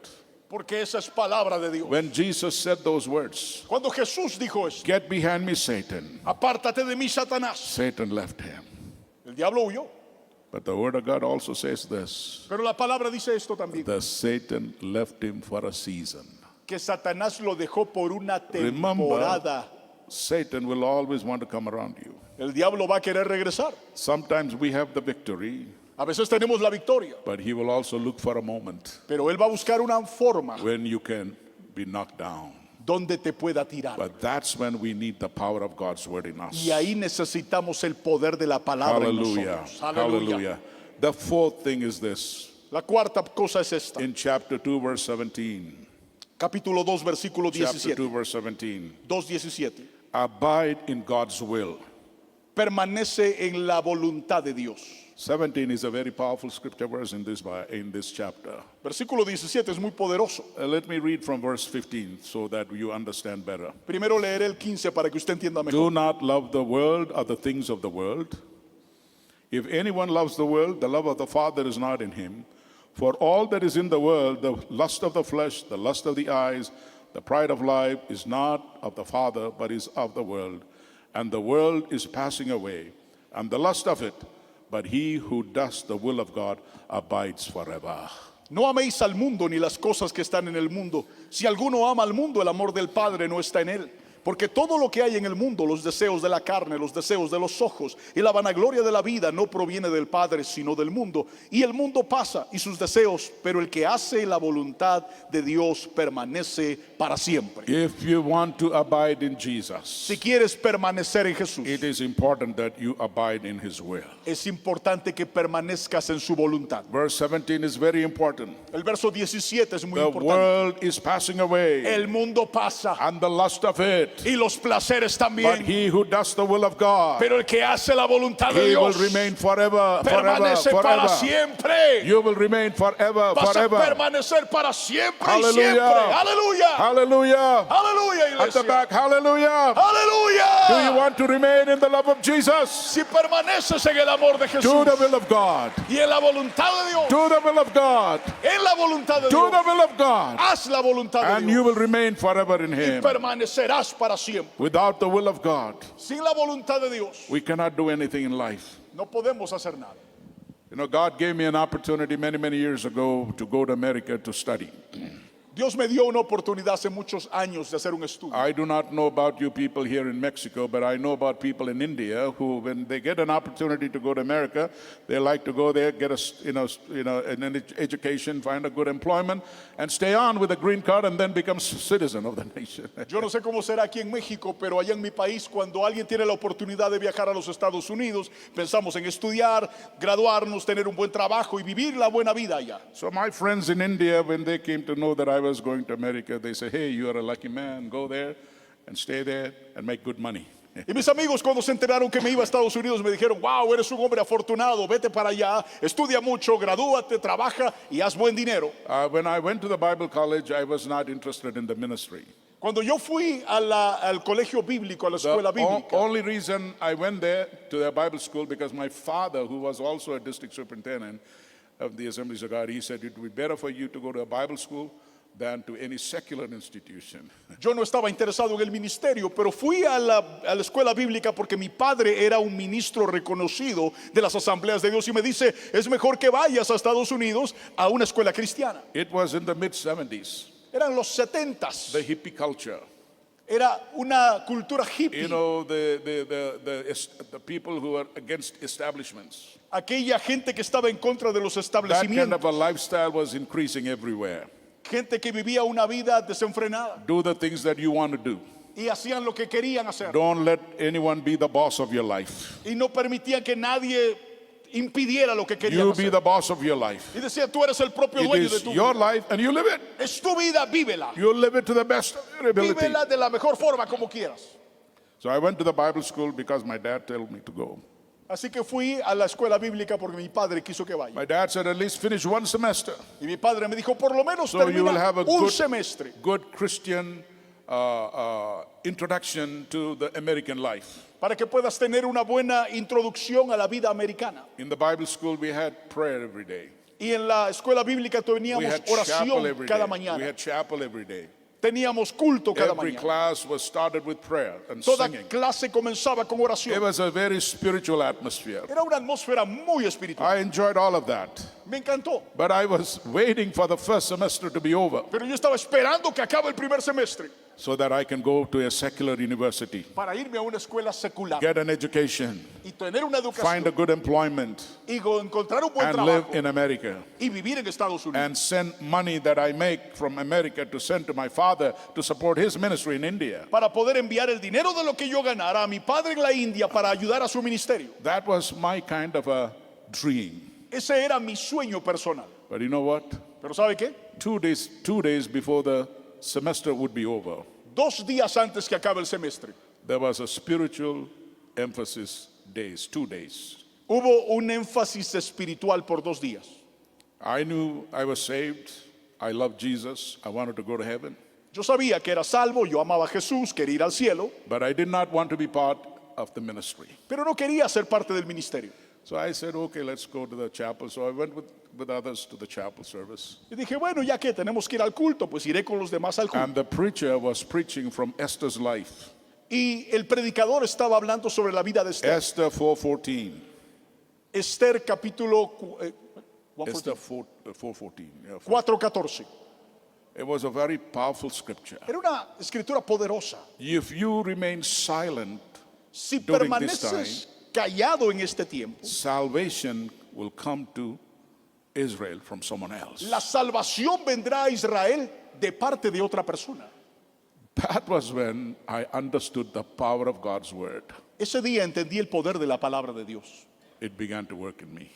Porque esa es palabra de Dios. When Jesus said those words, Cuando Jesús dijo esto, get behind me, Satan, apártate de mí, Satanás. Satan left him. El diablo huyó. But the word of God also says this, Pero la palabra dice esto también. that Satan left him for a season. Que Satanás lo dejó por una Remember, temporada. Satan will always want to come around you. El diablo va a querer regresar. Sometimes we have the victory, A veces tenemos la victoria. but he will also look for a moment Pero él va a buscar una forma when you can be knocked down. donde te pueda tirar. But that's when we need the power of God's word in us. Y ahí necesitamos el poder de la palabra en Hallelujah. nosotros. Hallelujah. The fourth thing is this. La cuarta cosa es esta. In chapter 2, verse 17. Capítulo 2, versículo Chapter 17. 2, verse 17. 2:17. Abide in God's will. Permanece en la voluntad de Dios. 17 is a very powerful scripture verse in this chapter. Versículo 17 es muy poderoso. Let me read from verse 15 so that you understand better. Primero leeré el 15 para que usted entienda mejor. Do not love the world or the things of the world. If anyone loves the world, the love of the Father is not in him. For all that is in the world, the lust of the flesh, the lust of the eyes, the pride of life, is not of the Father, but is of the world. And the world is passing away, and the lust of it, but he who does the will of God abides forever. No améis al mundo ni las cosas que están en el mundo. Si alguno ama al mundo, el amor del Padre no está en él. Porque todo lo que hay en el mundo, los deseos de la carne, los deseos de los ojos y la vanagloria de la vida no proviene del Padre, sino del mundo. Y el mundo pasa y sus deseos, pero el que hace la voluntad de Dios permanece para siempre. If you want to abide in Jesus, Si quieres permanecer en Jesús, it is important that you abide in his will. es importante que permanezcas en su voluntad. Verse 17 is very important. El verso 17 es muy The importante. world is passing away, El mundo pasa and the lust of it. y los placeres But también. he who does the will of God, Pero el que hace la voluntad de he will Dios remain forever, forever, permanece para forever. siempre. You will remain forever, Vas a forever. permanecer para siempre y Hallelujah. siempre. Aleluya. Hallelujah. Aleluya, At the iglesia. back, hallelujah. Aleluya. Do you want to remain in the love of Jesus? Si permaneces en el amor de Do Jesús the will of God. y en la voluntad de Dios, Do the will of God. en la voluntad de Do Dios, the will of God. haz la voluntad de And you Dios will remain forever in y him. permanecerás para siempre. Without the will of God, Sin la voluntad de Dios we cannot do anything in life. no podemos hacer nada. You know, God gave me an opportunity many, many years ago to go to America to study. Dios me dio una oportunidad hace muchos años de hacer un estudio. I do not know about you people here in Mexico, but I know about people in India who, when they get an opportunity to go to America, they like to go there, get an education, find a good employment, and stay on with a green card, and then become citizen of the nation. Yo no sé cómo será aquí en México, pero allá en mi país, cuando alguien tiene la oportunidad de viajar a los Estados Unidos, pensamos en estudiar, graduarnos, tener un buen trabajo y vivir la buena vida allá. So my friends in India, when they came to know that I was going to America, they say, hey, you are a lucky man, go there and stay there and make good money. Y mis amigos, cuando se enteraron que me iba a Estados Unidos, me dijeron, wow, eres un hombre afortunado, vete para allá, estudia mucho, gradúate, trabaja y haz buen dinero. When I went to the Bible college, I was not interested in the ministry. Cuando yo fui al colegio bíblico, a la The escuela bíblica, only reason I went there to their Bible school because my father, who was also a district superintendent of the Assemblies of God, he said it would be better for you to go to a Bible school than to any secular institution. yo no estaba interesado en el ministerio, pero fui a la escuela bíblica porque mi padre era un ministro reconocido de las asambleas de Dios y me dice, es mejor que vayas a Estados Unidos a una escuela cristiana. It was in the mid-70s, Eran los 70s, the hippie culture. era una cultura hippie, You know, the people who are against establishments. aquella gente que estaba en contra de los That kind establecimientos, of a lifestyle was increasing everywhere. gente que vivía una vida desenfrenada Do the things that you want to do. y hacían lo que querían hacer Don't let anyone be the boss of your life. y no permitían que nadie impidiera lo que querían You be hacer. the boss of your life. Y decía, tú eres el propio It dueño de is tu your vida. life and you live it. Es tu vida, vívela. You live it to the best of your ability. Vívela de la mejor forma como quieras. So I went to the Bible school because my dad told me to go. Así que fui a la escuela bíblica porque mi padre quiso que vaya. My dad said at least finish one semester Y mi padre me dijo, por lo menos so you will termina have a un semestre good Christian introduction to the American life. para que puedas tener una buena introducción a la vida americana. In the Bible school we had prayer every day. Y en la escuela bíblica We teníamos had chapel oración every cada day. We mañana. had chapel every day. Teníamos culto cada Every mañana. class was started with prayer and Toda singing. clase comenzaba con It oración. was a very spiritual atmosphere. Era una atmósfera muy espiritual. I enjoyed all of that. Me encantó. But I was waiting for the first semester to be over Pero yo estaba esperando que acabe el primer semestre so that I can go to a secular university, para irme a una escuela secular get an education, y tener una find a educación good employment, y encontrar un buen and live trabajo in America. y vivir en Estados Unidos. And send money that I make from America to send to my father to support his ministry in India. Para poder enviar el dinero de lo que yo ganara a mi padre en la India para ayudar a su ministerio. That was my kind of a dream. Ese era mi sueño personal. But you know what? Pero ¿sabe qué? 2 days before the semester would be over, 2 días antes que acabe el semestre, there was a spiritual emphasis days, 2 days. hubo un énfasis espiritual por 2 días. I knew I was saved. I loved Jesus. I wanted to go to heaven. Yo sabía que era salvo, yo amaba a Jesús, quería ir al cielo, But I did not want to be part of the ministry. pero no quería ser parte del ministerio. So I said, okay, let's go to the chapel. So I went with others to the chapel service. Y dije, bueno, ya que tenemos que ir al culto, pues iré con los demás al culto. And the preacher was preaching from Esther's life. Y el predicador estaba hablando sobre la vida de Esther. Esther 4:14. Esther capítulo Esther 4:14. Yeah, 4:14. It was a very powerful scripture. Era una escritura poderosa. If you remain silent, Si During this permaneces callado en este tiempo, salvation will come to Israel from someone else. la salvación vendrá a Israel de parte de otra persona. That was when I understood the power of God's word. Ese día entendí el poder de la palabra de Dios It began to work in me.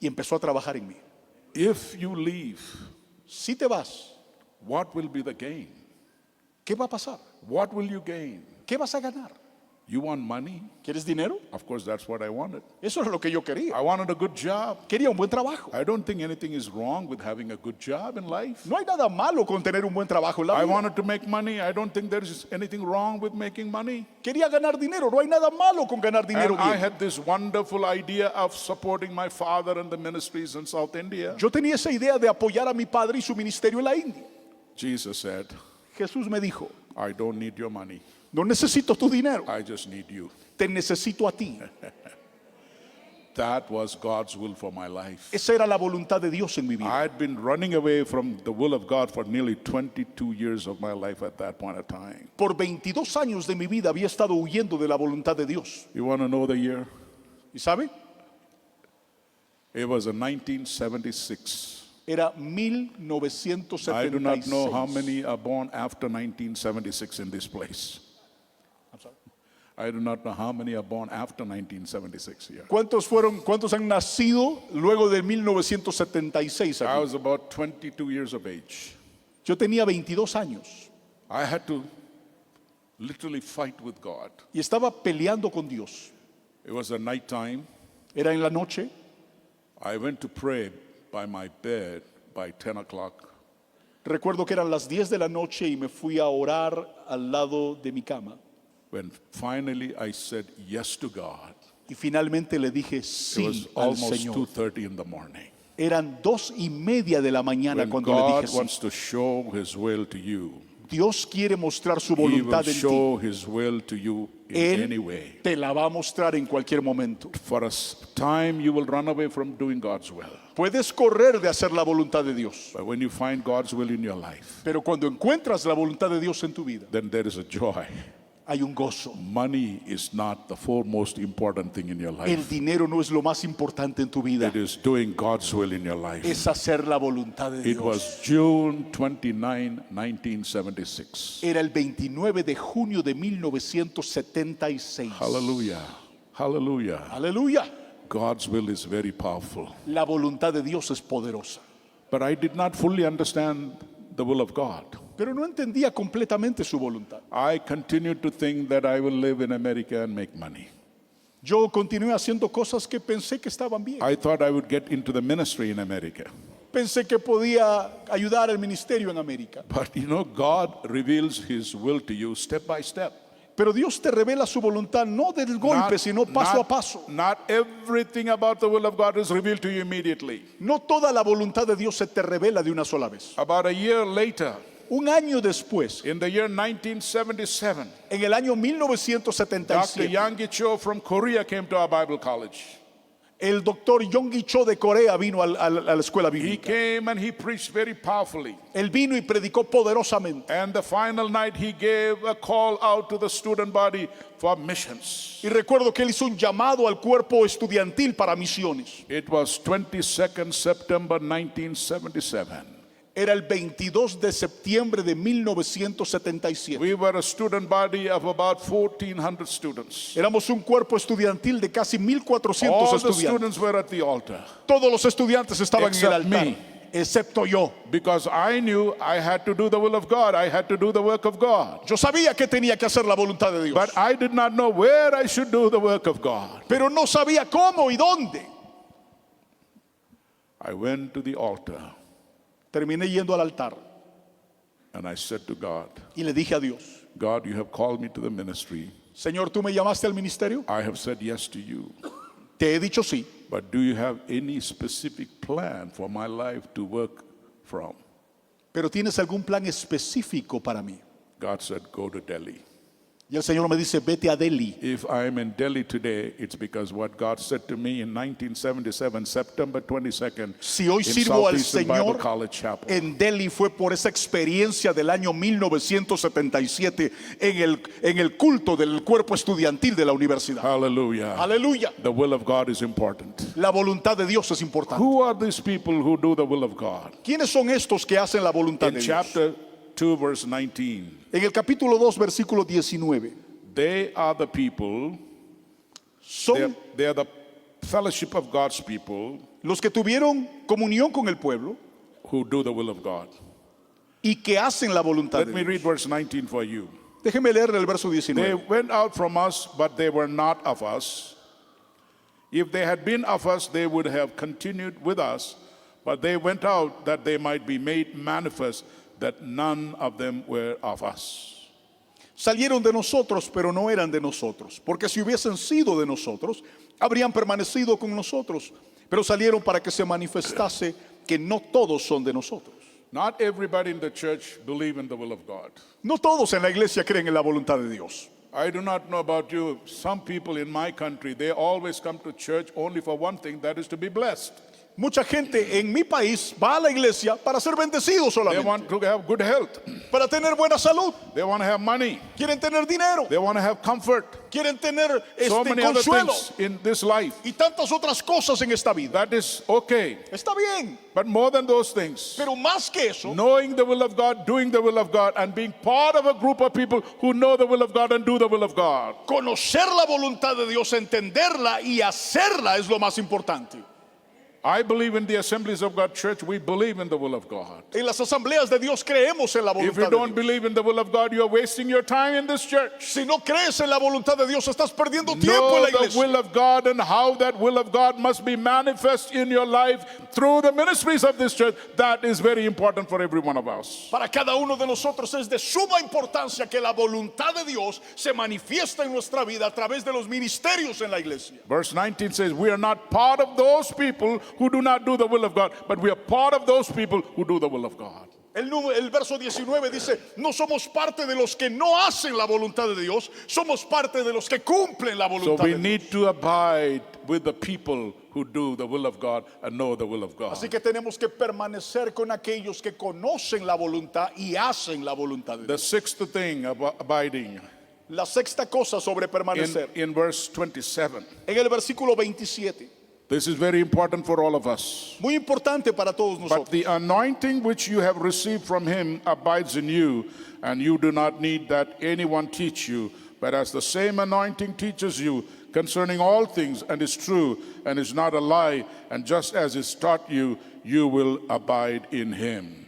y empezó a trabajar en mí. If you leave, Si te vas, what will be the gain? ¿qué va a pasar? What will you gain? ¿Qué vas a ganar? You want money? ¿Quieres dinero? Of course, that's what I wanted. Eso es lo que yo quería. I wanted a good job. Quería un buen trabajo. I don't think anything is wrong with having a good job in life. No hay nada malo con tener un buen trabajo en la I vida. wanted to make money. I don't think there is anything wrong with making money. Quería ganar dinero. No hay nada malo con ganar dinero And I bien. had this wonderful idea of supporting my father and the ministries in South India. Yo tenía esa idea de apoyar a mi padre y su ministerio en la India. Jesus said, Jesús me dijo, I don't need your money. no necesito tu dinero, I just need you. te necesito a ti. That was God's will for my life. Esa era la voluntad de Dios en mi vida. I'd been running away from the will of God for nearly 22 years of my life at that point of time. Por 22 años de mi vida había estado huyendo de la voluntad de Dios. You want to know the year? ¿Y sabe? It was in 1976. Era I do not know how 1976. many are born after 1976 in this place. I'm sorry. I do not know how many are born after 1976 here. ¿Cuántos han nacido luego de 1976 I aquí? was about 22 years of age. Yo tenía 22 años I had to literally fight with God. y estaba peleando con Dios. It was a night time. Era en la noche. I went to pray by my bed by 10 o'clock Recuerdo que eran las 10 de la noche y me fui a orar al lado de mi cama. when finally I said yes to God. Y finalmente le dije It sí was al almost Señor. 2:30 in the morning. Eran 2:30 de la mañana When cuando le God dije sí. wants to show His will to you, Dios quiere mostrar su He will voluntad en ti. show His will to you in any way. Él te la va a mostrar en cualquier momento. For a time, you will run away from doing God's will. Puedes correr de hacer la voluntad de Dios, But when you find God's will in your life, pero cuando encuentras la voluntad de Dios en tu vida, then there is a joy. hay un gozo. Money is not the foremost important thing in your El life. dinero no es lo más importante en tu vida, It is doing God's will in your life. es hacer la voluntad de It Dios. was June 29, 1976. Era el 29 de junio de 1976. Hallelujah. Hallelujah. Aleluya. God's will is very powerful. La voluntad de Dios es poderosa. But I did not fully understand the will of God. Pero no entendía completamente su voluntad. I continued to think that I will live in America and make money. Yo continué haciendo cosas que pensé que estaban bien. I thought I would get into the ministry in America. Pensé que podía ayudar al ministerio en América. But you know, God reveals His will to you step by step. Pero Dios te revela su voluntad no del golpe, sino paso a paso. Not everything about the will of God is revealed to you immediately. No toda la voluntad de Dios se te revela de una sola vez. About a year later, Un año después, in the year 1977, en el año Dr. 1977, Yang Cho from Korea came to our Bible college. el doctor Yonggi Cho de Corea vino a la escuela He bíblica. came and he preached very powerfully. Él vino y predicó poderosamente. And the final night, he gave a call out to the student body for missions. Y recuerdo que él hizo un llamado al cuerpo estudiantil para misiones. It was 22nd September 1977. Era el 22 de septiembre de 1977. We were a student body of about 1,400 students. Éramos un cuerpo estudiantil de casi 1,400 All the estudiantes. students were at the altar Todos los estudiantes estaban en el Except altar, me. excepto yo. because I knew I had to do the will of God. I had to do the work of God. Yo sabía que tenía que hacer la voluntad de Dios, But I did not know where I should do the work of God. pero no sabía cómo y dónde. I went to the altar Terminé yendo al altar and I said to God, y le dije a Dios: God, you have called me to the ministry. Señor, tú me llamaste al ministerio, I have said yes to you. te he dicho sí, But do you have any specific plan for my life to work from? pero ¿tienes algún plan específico para mí? God said, go to Delhi. Y el Señor me dice: vete a Delhi. If I am in Delhi today, it's because what God said to me in 1977, September 22nd, Si hoy in sirvo al Southeastern Bible Señor College Chapel. en Delhi fue por esa experiencia del año 1977 en el culto del cuerpo estudiantil de la universidad. Hallelujah. Aleluya. The will of God is important. La voluntad de Dios es importante. Who are these people who do the will of God? ¿Quiénes son estos que hacen la voluntad In de Dios? chapter 2, verse 19, En el capítulo 2, versículo 19, they are the people, son they are the fellowship of God's people los que tuvieron comunión con el pueblo who do the will of God. y que hacen la voluntad Let de me Dios. read verse 19 for you. Déjeme leer el verso They 19. went out from us, but they were not of us. If they had been of us, they would have continued with us, but they went out that they might be made manifest that none of them were of us. Salieron de nosotros, pero no eran de nosotros, porque si hubiesen sido de nosotros, habrían permanecido con nosotros, pero salieron para que se manifestase que no todos son de nosotros. Not everybody in the church believe in the will of God. No todos en la iglesia creen en la voluntad de Dios. I do not know about you. Some people in my country, they always come to church only for one thing, that is to be blessed. Mucha gente en mi país va a la iglesia para ser bendecidos They solamente, want to have good health. para tener buena salud, They want to have money. quieren tener dinero, They want to have comfort. quieren tener So many other consuelo things in this life. y tantas otras cosas en esta vida. That is okay. Está bien, But more than those things, pero más que eso, knowing the will of God, doing the will of God, and being part of a group of people who know the will of God and do the will of God. conocer la voluntad de Dios, entenderla y hacerla es lo más importante. I believe in the Assemblies of God Church. We believe in the will of God. En las asambleas de Dios creemos en la If you voluntad de don't Dios. believe in the will of God, you are wasting your time in this church. Si no crees en la voluntad de Dios, estás perdiendo tiempo Know en la the iglesia. will of God and how that will of God must be manifest in your life through the ministries of this church. That is very important for every one of us. Para cada uno de nosotros es de suma importancia que la voluntad de Dios se manifiesta en nuestra vida a través de los ministerios en la iglesia. Verse 19 says, we are not part of those people who do not do the will of God, but we are part of those people who do the will of God. El verso 19 dice, no somos parte de los que no hacen la voluntad de Dios, somos parte de los que cumplen la So voluntad we de Dios. need to abide with the people who do the will of God and know the will of God. Así que tenemos que permanecer con aquellos que conocen la voluntad y hacen la voluntad de The Dios. sixth thing about abiding La sexta cosa sobre permanecer, in verse 27. en el versículo 27, This is very important for all of us. muy importante para todos But nosotros. the anointing which you have received from him abides in you, and you do not need that anyone teach you. But as the same anointing teaches you concerning all things, and is true, and is not a lie, and just as is taught you, you will abide in him.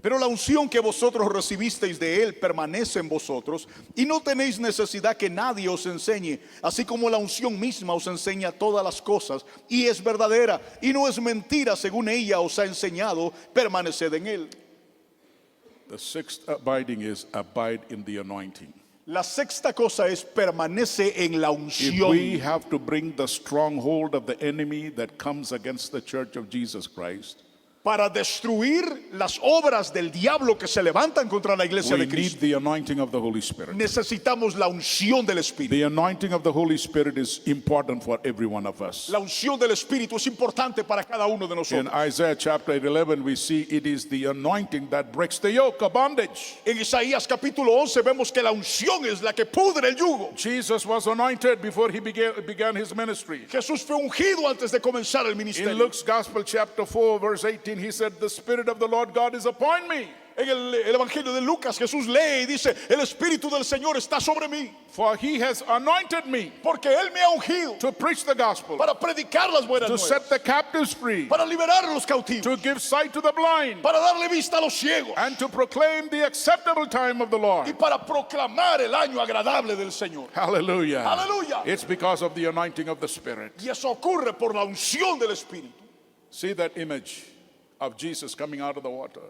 Pero la unción que vosotros recibisteis de él permanece en vosotros y no tenéis necesidad que nadie os enseñe, así como la unción misma os enseña todas las cosas y es verdadera y no es mentira según ella os ha enseñado, permaneced en él. The sixth abiding is abide in the anointing. La sexta cosa es permanece en la If unción. we have to bring the stronghold of the enemy that comes against the church of Jesus Christ, Para destruir las obras del diablo que se levantan contra la iglesia we de need Cristo, the anointing of the Holy Spirit. necesitamos la unción del Espíritu. The anointing of the Holy Spirit is important for every one of us. La unción del Espíritu es importante para cada uno de In nosotros. Isaiah chapter 11, we see it is the anointing that breaks the yoke of bondage. En Isaías capítulo 11 vemos que la unción es la que pudre el yugo. Jesus was anointed before he began his ministry. Jesús fue ungido antes de comenzar el In ministerio. Luke's Gospel chapter 4, verse 18, he said, the Spirit of the Lord God is upon me. En el Evangelio de Lucas, Jesús lee y dice, el Espíritu del Señor está sobre mí, For he has anointed me porque Él me ha ungido to preach the gospel, para predicar las buenas to nuevas, set the captives free, para liberar a los cautivos, to give sight to the blind, para darle vista a los ciegos and to proclaim the acceptable time of the y Lord. para proclamar el año agradable del Señor. Hallelujah. Hallelujah. It's because of the anointing of the Spirit. Y eso ocurre por la unción del Espíritu. See that image of Jesus coming out of the water.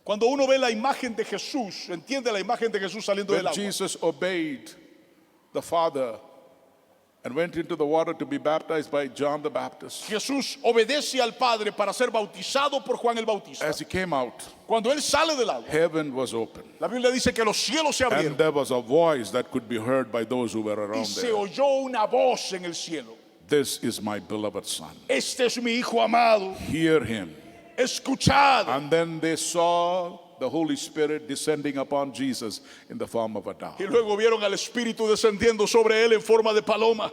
Cuando uno ve la imagen de Jesús, entiende la imagen de Jesús saliendo del When agua. Jesus obeyed the Father and went into the water to be baptized by John the Baptist, Jesús obedece al Padre para ser bautizado por Juan el Bautista. as he came out, Cuando Él sale del agua, heaven was open. la Biblia dice que los cielos se And abrieron there was a voice that could be heard by those who were y around se there. oyó una voz en el cielo. This is my beloved Son. Este es mi Hijo amado, Hear him. escuchad. And then they saw the Holy Spirit descending upon Jesus in the form of a dove. Y luego vieron al Espíritu descendiendo sobre Él en forma de paloma.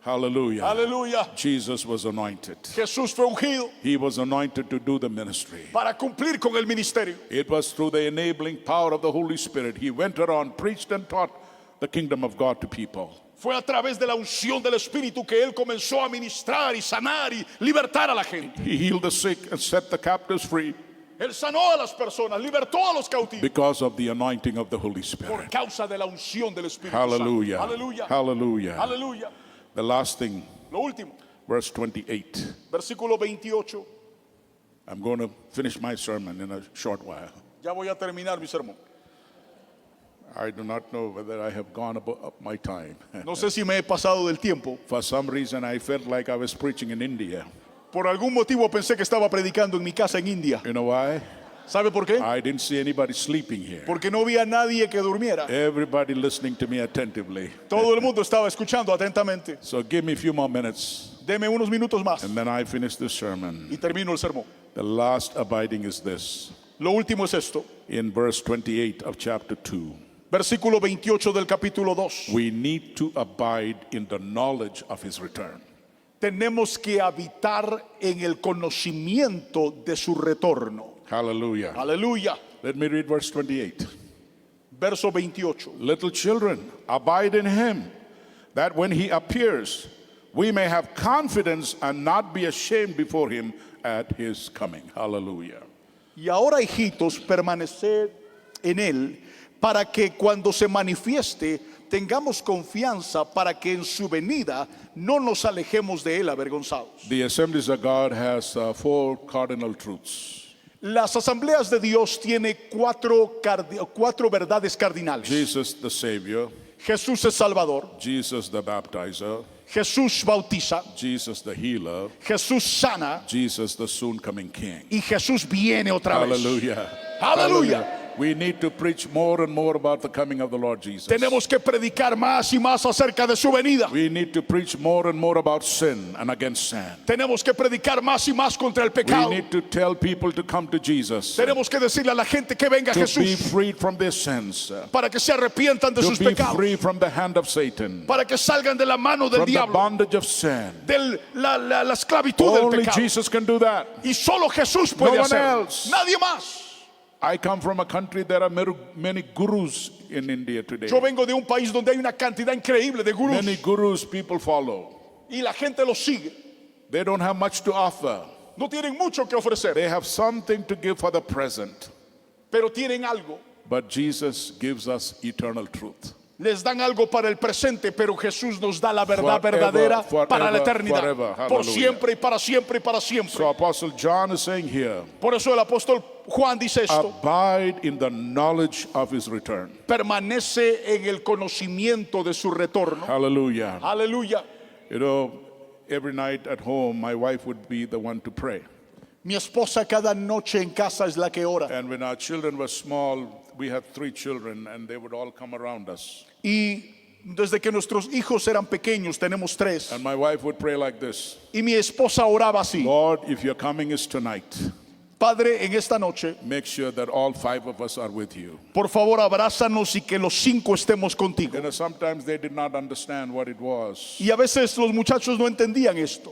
Hallelujah. Aleluya. Jesus was anointed. Jesús fue ungido He was anointed to do the ministry. para cumplir con el ministerio. It was through the enabling power of the Holy Spirit. He went around, preached and taught the kingdom of God to people. Fue a través de la unción del Espíritu que Él comenzó a ministrar y sanar y libertar a la gente. He healed the sick and set the captives free Él sanó a las personas, libertó a los cautivos because of the anointing of the Holy por Spirit. causa de la unción del Espíritu Hallelujah. Santo. Aleluya. Hallelujah. Aleluya. The last thing, Lo último, verse 28. versículo 28. I'm going to finish my sermon in a short while. Ya voy a terminar mi sermón. I do not know whether I have gone up my time. No sé si me he pasado del tiempo. For some reason, I felt like I was preaching in India. Por algún motivo pensé que estaba predicando en mi casa en India. You know why? ¿Sabe por qué? I didn't see anybody sleeping here. Porque no vi a nadie que durmiera. Everybody listening to me attentively. Todo el mundo estaba escuchando atentamente. So give me a few more minutes, Deme unos minutos más and then I finish this sermon. y termino el sermón. The last abiding is this. Lo último es esto. In verse 28 of chapter 2, Versículo 28 del capítulo 2. we need to abide in the knowledge of his return. Tenemos que habitar en el conocimiento de su retorno. Hallelujah. Aleluya. Let me read verse 28. Verso 28. Little children, abide in him, that when he appears, we may have confidence and not be ashamed before him at his coming. Hallelujah. Y ahora, hijitos, permaneced en él, para que cuando se manifieste tengamos confianza, para que en su venida no nos alejemos de él avergonzados. The Assemblies of God has four cardinal truths. Las asambleas de Dios tiene cuatro verdades cardinales. Jesus the Savior, Jesús es Salvador, Jesus the Baptizer, Jesús bautiza, Jesus the Healer, Jesús sana Jesus the soon coming King. y Jesús viene otra vez. Hallelujah. Aleluya. We need to preach more and more about the coming of the Lord Jesus. Tenemos que predicar más y más acerca de su venida. We need to preach more and more about sin and against sin. Tenemos que predicar más y más contra el We pecado. need to tell people to come to Jesus, Tenemos que decirle a la gente que venga a to be Jesús freed from their sins, para que se arrepientan de to sus be pecados, free from the hand of Satan, para que salgan de la mano del from the diablo, bondage of sin. de la esclavitud del Only pecado. Jesus can do that. Y solo Jesús puede No one hacerlo. else. Nadie más. I come from a country, there are many gurus in India today. Yo vengo de un país donde hay una cantidad increíble de gurús Many gurus people follow. y la gente los sigue. They don't have much to offer. No tienen mucho que ofrecer, They have something to give for the present. pero tienen algo. But Jesus gives us eternal truth. Les dan algo para el presente, pero Jesús nos da la verdad Forever, verdadera forever, para la eternidad. forever. Por Hallelujah. siempre y para siempre y para siempre. So Apostle John is saying here, Por eso el apóstol Juan dice esto: abide in the knowledge of his return. permanece en el conocimiento de su retorno. Hallelujah. Aleluya. You know, every night at home, my wife would be the one to pray. Mi esposa cada noche en casa es la que ora. And when our children were small, we had 3 children, and they would all come around us. Y desde que nuestros hijos eran pequeños, tenemos 3. And my wife would pray like this: Y mi esposa oraba así: Lord, if your coming is tonight, Padre, en esta noche, make sure that all 5 of us are with you. por favor, abrázanos y que los 5 estemos contigo. You know, sometimes they did not understand what it was. Y a veces los muchachos no entendían esto.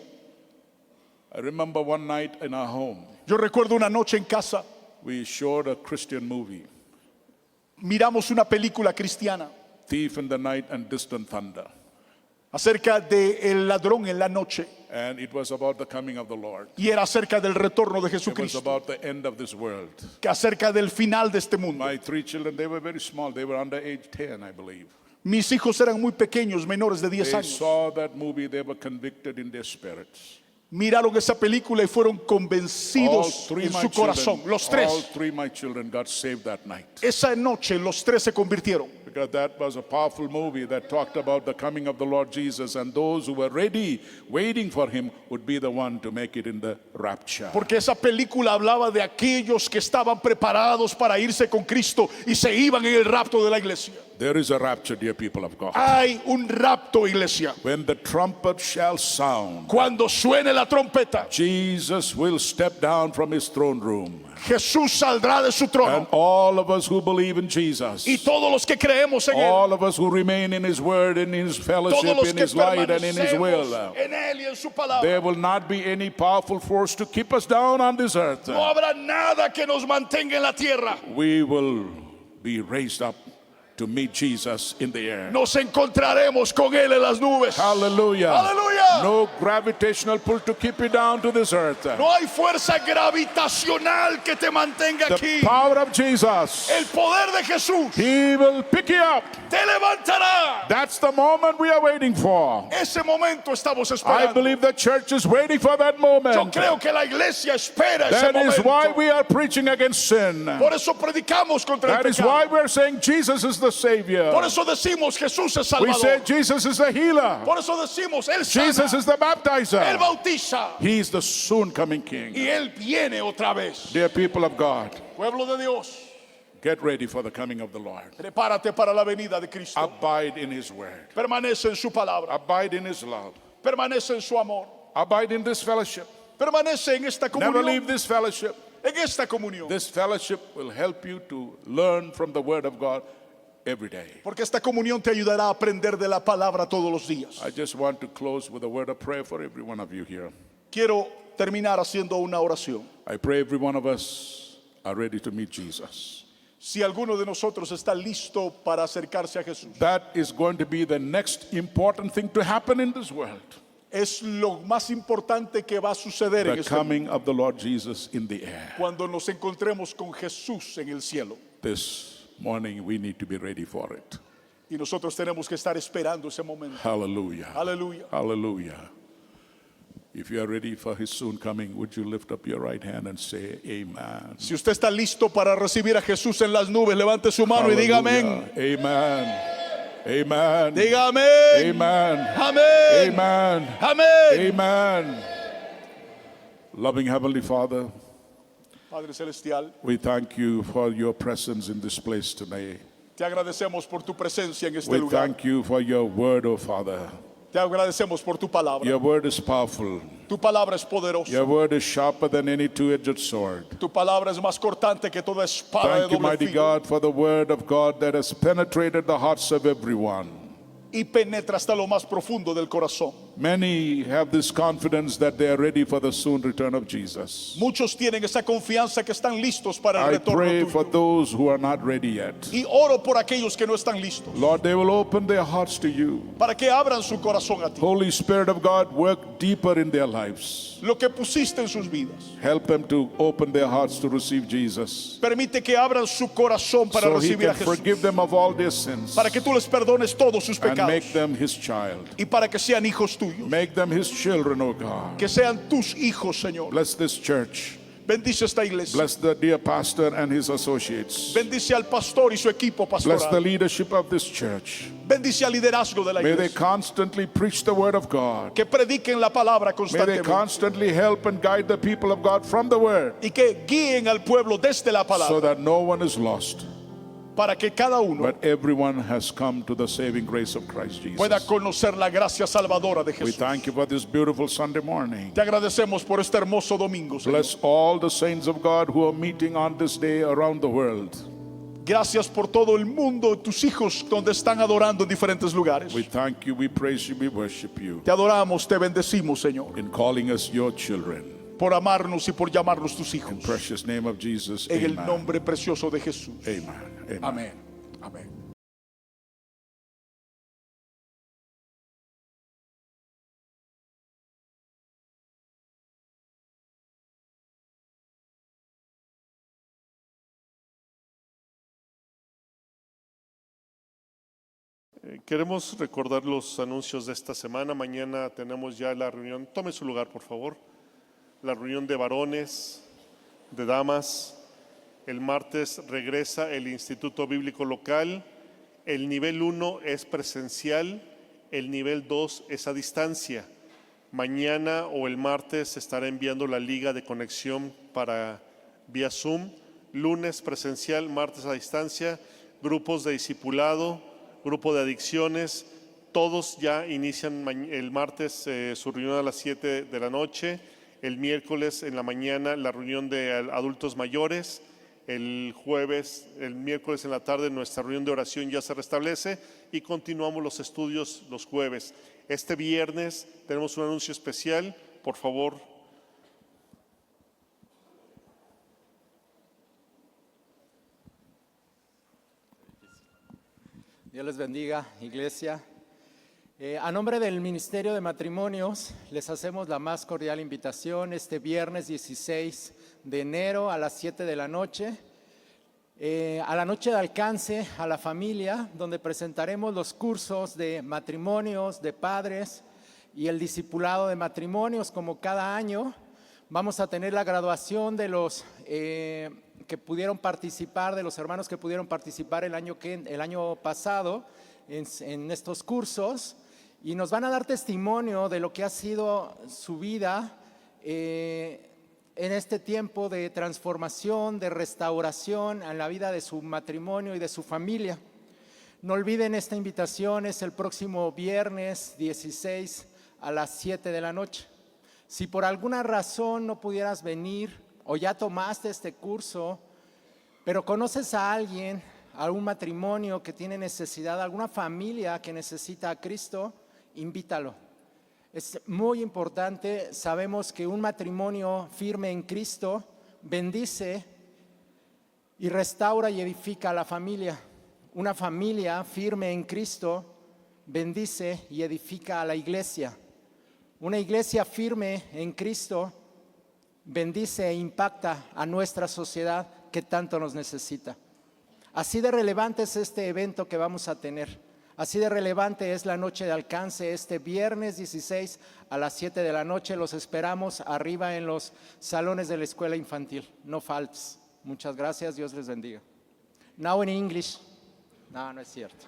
I remember one night in our home, Yo recuerdo una noche en casa, we showed a Christian movie, miramos una película cristiana Thief in the Night and Distant Thunder. acerca de el ladrón en la noche, And it was about the coming of the Lord. y era acerca del retorno de It was Jesucristo, about the end of this world. que acerca del final de este mundo. My 3 children, they were very small. They were under age 10, I believe. Mis hijos eran muy pequeños, menores de 10 They años. saw that movie. They were convicted in their spirits. Miraron esa película y fueron All convencidos 3 en my su corazón. children, Los all 3. 3 my children got saved that night. Esa noche los 3 se convirtieron. Because that was a powerful movie that talked about the coming of the Lord Jesus, and those who were ready, waiting for him, would be the one to make it in the rapture. Porque esa película hablaba de aquellos que estaban preparados para irse con Cristo y se iban en el rapto de la iglesia. There is a rapture, dear people of God. Hay un rapto, iglesia. When the trumpet shall sound, Cuando suene la trompeta, Jesus will step down from his throne room. Jesús saldrá de su trono. And all of us who believe in Jesus, Y todos los que creemos en Él, all of us who remain in his word, in his todos fellowship, los in que his light, and in his permanecemos will, en Él y en su palabra, there will not be any powerful force to keep us down on this earth. no habrá nada que nos mantenga en la tierra. We will be raised up to meet Jesus in the air. Nos encontraremos con Él en las nubes. Hallelujah. Aleluya. No gravitational pull to keep you down to this earth. No hay fuerza gravitacional que te mantenga The aquí. power of Jesus, El poder de Jesús he will pick you up. te levantará. That's the moment we are waiting for. Ese momento estamos I esperando. believe the church is waiting for that Yo moment. creo que la iglesia espera ese That is why momento. we are preaching against sin. Por eso predicamos contra el That is why pecado. we're saying Jesus is the Savior. Por eso decimos Jesús es We say Salvador. Jesus is the healer. Por eso decimos Él sana, Jesus is the Él baptizer. bautiza He is the soon coming King. y Él viene otra vez. Dear people of God, Pueblo de Dios, get ready for the coming of the Lord. prepárate para la venida de Cristo. Abide in his word. Permanece en su palabra. Abide in his love. Permanece en su amor. Abide in this fellowship. Permanece en esta Never comunión. leave this fellowship. En esta comunión. This fellowship will help you to learn from the word of God every day. Porque esta comunión te ayudará a aprender de la palabra todos los días. I just want to close with a word of prayer for every one of you here. Quiero terminar haciendo una oración. I pray every one of us are ready to meet Jesus. Si alguno de nosotros está listo para acercarse a Jesús, That is going to be the next important thing to happen in this world. Es lo más importante que va a suceder en The este mundo, coming of the Lord Jesus in the air. cuando nos encontremos con Jesús en el cielo. This morning we need to be ready for it. Y nosotros tenemos que estar esperando ese momento. Hallelujah. Aleluya. Hallelujah. If you are ready for his soon coming, would you lift up your right hand and say amen? Si usted está listo para recibir a Jesús en las nubes, levante su mano y diga amén. Hallelujah. Amen. Amen. Diga amén. Amen. Amén. Amen. Amén. Amen. Loving Heavenly Father, Padre Celestial, we thank you for your presence in this place today. te agradecemos por tu presencia en este We lugar. thank you for your word, oh Father. Te agradecemos por tu palabra. Your word is powerful. Tu palabra es poderosa. Your word is sharper than any two-edged sword. Tu palabra es más cortante que toda espada de Thank you, doble mighty filo. God, for the word of God that has penetrated the hearts of everyone. Y penetra hasta lo más profundo del corazón. Many have this confidence that they are ready for the soon return of Jesus. Muchos tienen esa confianza que están listos para el I retorno pray for tuyo. those who are not ready yet. Y oro por aquellos que no están listos, Lord, they will open their hearts to you. para que abran su corazón a ti. Holy Spirit of God, work deeper in their lives. Lo que pusiste en sus vidas, Help them to open their hearts to receive Jesus, permite que abran su corazón para so he recibir a can Jesús, forgive them of all their sins para que tú les perdones todos sus and pecados make them his child. y para que sean hijos tuyos, Make them his children, O God. que sean tus hijos, Señor. Bless this church. Bendice esta iglesia, Bless the dear pastor and his associates. bendice al pastor y su equipo Bless the pastoral, leadership of this church. bendice al liderazgo de la May they iglesia, constantly preach the word of God. que prediquen la palabra May they constantemente constantly help and guide the people of God from the word, y que guíen al pueblo desde la so palabra, that no one is lost, para que cada uno but everyone has come to the saving grace of Christ pueda Jesus. conocer la gracia salvadora de We Jesús. thank you for this beautiful Sunday morning. Te agradecemos por este hermoso domingo, Señor. Bless all the saints of God who are meeting on this day around the world. Gracias por todo el mundo, tus hijos donde están adorando en diferentes lugares. We thank you, we praise you, we worship you Te adoramos, te bendecimos, Señor, in calling us your children. por amarnos y por llamarnos tus hijos. Precious name of Jesus. En el Amen. nombre precioso de Jesús. Amen. Amen. Amén. Amén. Queremos recordar los anuncios de esta semana. Mañana tenemos ya la reunión. Tome su lugar, por favor. La reunión de varones, de damas. El martes regresa el Instituto Bíblico Local. El nivel 1 es presencial. El nivel 2 es a distancia. Mañana o el martes se estará enviando la liga de conexión para vía Zoom. Lunes presencial, martes a distancia. Grupos de discipulado, grupo de adicciones, todos ya inician el martes su reunión a las 7 de la noche, el miércoles en la mañana la reunión de adultos mayores, el miércoles en la tarde nuestra reunión de oración ya se restablece y continuamos los estudios los jueves. Este viernes tenemos un anuncio especial, por favor. Dios les bendiga, iglesia. A nombre del Ministerio de Matrimonios, les hacemos la más cordial invitación este viernes 16 de enero a las 7 de la noche, a la noche de alcance a la familia, donde presentaremos los cursos de matrimonios, de padres y el discipulado de matrimonios. Como cada año, vamos a tener la graduación de los que pudieron participar, de los hermanos que pudieron participar el año pasado en estos cursos, y nos van a dar testimonio de lo que ha sido su vida en este tiempo de transformación, de restauración en la vida de su matrimonio y de su familia. No olviden, esta invitación es el próximo viernes 16 a las 7 de la noche. Si por alguna razón no pudieras venir, o ya tomaste este curso, pero conoces a alguien, algún matrimonio que tiene necesidad, alguna familia que necesita a Cristo, invítalo. Es muy importante. Sabemos que un matrimonio firme en Cristo bendice y restaura y edifica a la familia. Una familia firme en Cristo bendice y edifica a la iglesia. Una iglesia firme en Cristo bendice e impacta a nuestra sociedad que tanto nos necesita. Así de relevante es este evento que vamos a tener. Así de relevante es la noche de alcance este viernes 16 a las 7 de la noche. Los esperamos arriba en los salones de la escuela infantil. No faltes. Muchas gracias. Dios les bendiga. Now in English. No es cierto.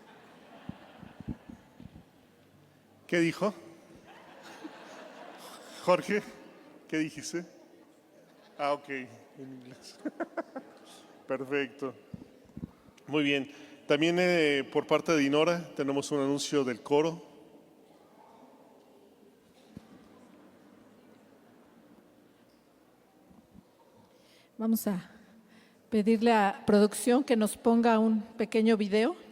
¿Qué dijo? Jorge, ¿qué dijiste? Ok, en inglés. Perfecto. Muy bien. También por parte de Dinora tenemos un anuncio del coro. Vamos a pedirle a producción que nos ponga un pequeño video.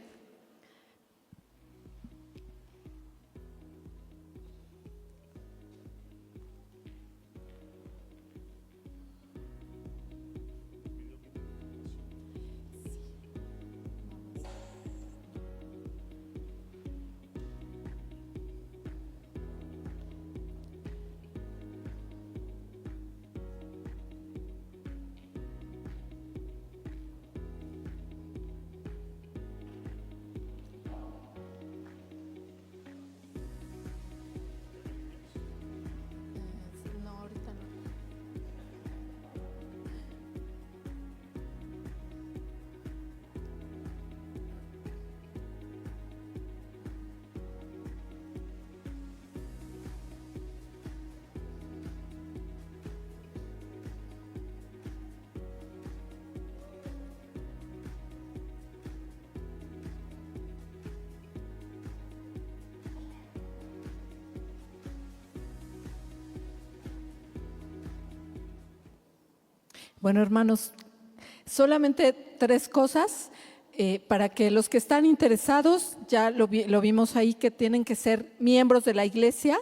No, ahorita no. Bueno, hermanos, solamente 3 cosas para que los que están interesados, ya lo vimos ahí, que tienen que ser miembros de la iglesia,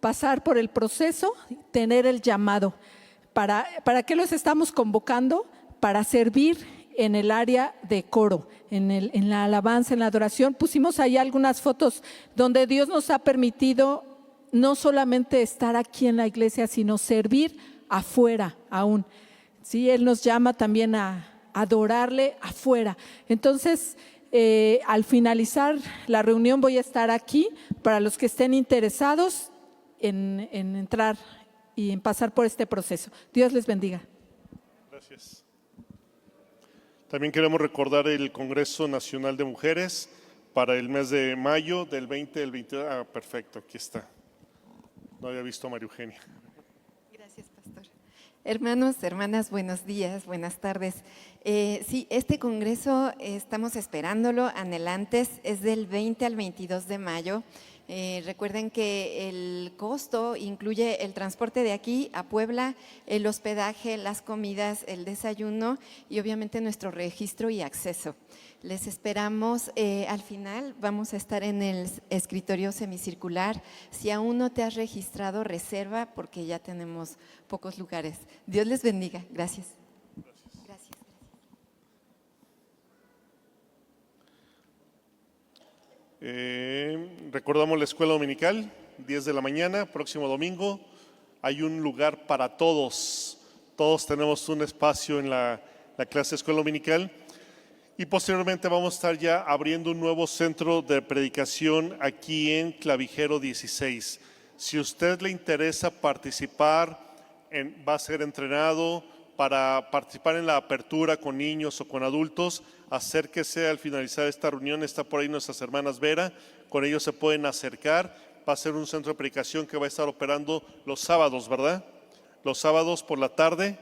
pasar por el proceso, tener el llamado. ¿Para qué los estamos convocando? Para servir en el área de coro, en la alabanza, en la adoración. Pusimos ahí algunas fotos donde Dios nos ha permitido no solamente estar aquí en la iglesia, sino servir afuera aún. Sí, Él nos llama también a adorarle afuera. Entonces, al finalizar la reunión voy a estar aquí para los que estén interesados en entrar y en pasar por este proceso. Dios les bendiga. Gracias. También queremos recordar el Congreso Nacional de Mujeres para el mes de mayo, del 20 al 22. Ah, perfecto, aquí está. No había visto a María Eugenia. Gracias, pastor. Hermanos, hermanas, buenos días, buenas tardes. Sí, este congreso estamos esperándolo, anhelantes, es del 20 al 22 de mayo. Recuerden que el costo incluye el transporte de aquí a Puebla, el hospedaje, las comidas, el desayuno y obviamente nuestro registro y acceso. Les esperamos al final, vamos a estar en el escritorio semicircular. Si aún no te has registrado, reserva porque ya tenemos pocos lugares. Dios les bendiga. Gracias. Gracias. Recordamos la escuela dominical, 10 de la mañana, próximo domingo. Hay un lugar para todos. Todos tenemos un espacio en la clase de escuela dominical. Y posteriormente vamos a estar ya abriendo un nuevo centro de predicación aquí en Clavijero 16. Si a usted le interesa participar, va a ser entrenado para participar en la apertura con niños o con adultos, acérquese al finalizar esta reunión. Está por ahí nuestras hermanas Vera, con ellos se pueden acercar. Va a ser un centro de predicación que va a estar operando los sábados, ¿verdad? Los sábados por la tarde.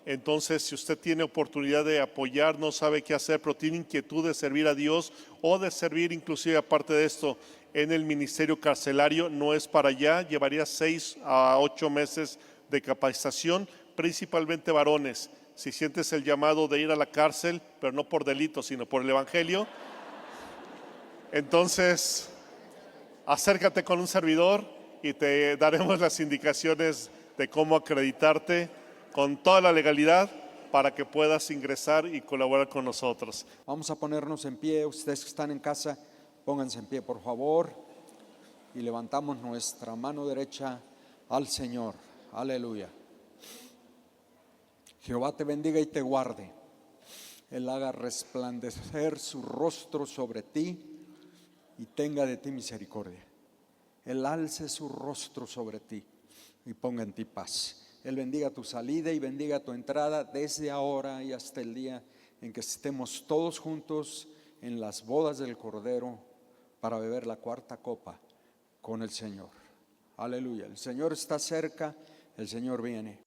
Entonces, si usted tiene oportunidad de apoyar, no sabe qué hacer, pero tiene inquietud de servir a Dios o de servir inclusive aparte de esto en el ministerio carcelario, no es para allá, llevaría 6 a 8 meses de capacitación, principalmente varones. Si sientes el llamado de ir a la cárcel, pero no por delito, sino por el evangelio, entonces acércate con un servidor y te daremos las indicaciones de cómo acreditarte con toda la legalidad para que puedas ingresar y colaborar con nosotros. Vamos a ponernos en pie, ustedes que están en casa, pónganse en pie por favor y levantamos nuestra mano derecha al Señor. Aleluya. Jehová te bendiga y te guarde. Él haga resplandecer su rostro sobre ti y tenga de ti misericordia. Él alce su rostro sobre ti y ponga en ti paz. Él bendiga tu salida y bendiga tu entrada desde ahora y hasta el día en que estemos todos juntos en las bodas del Cordero para beber la cuarta copa con el Señor. Aleluya. El Señor está cerca, el Señor viene.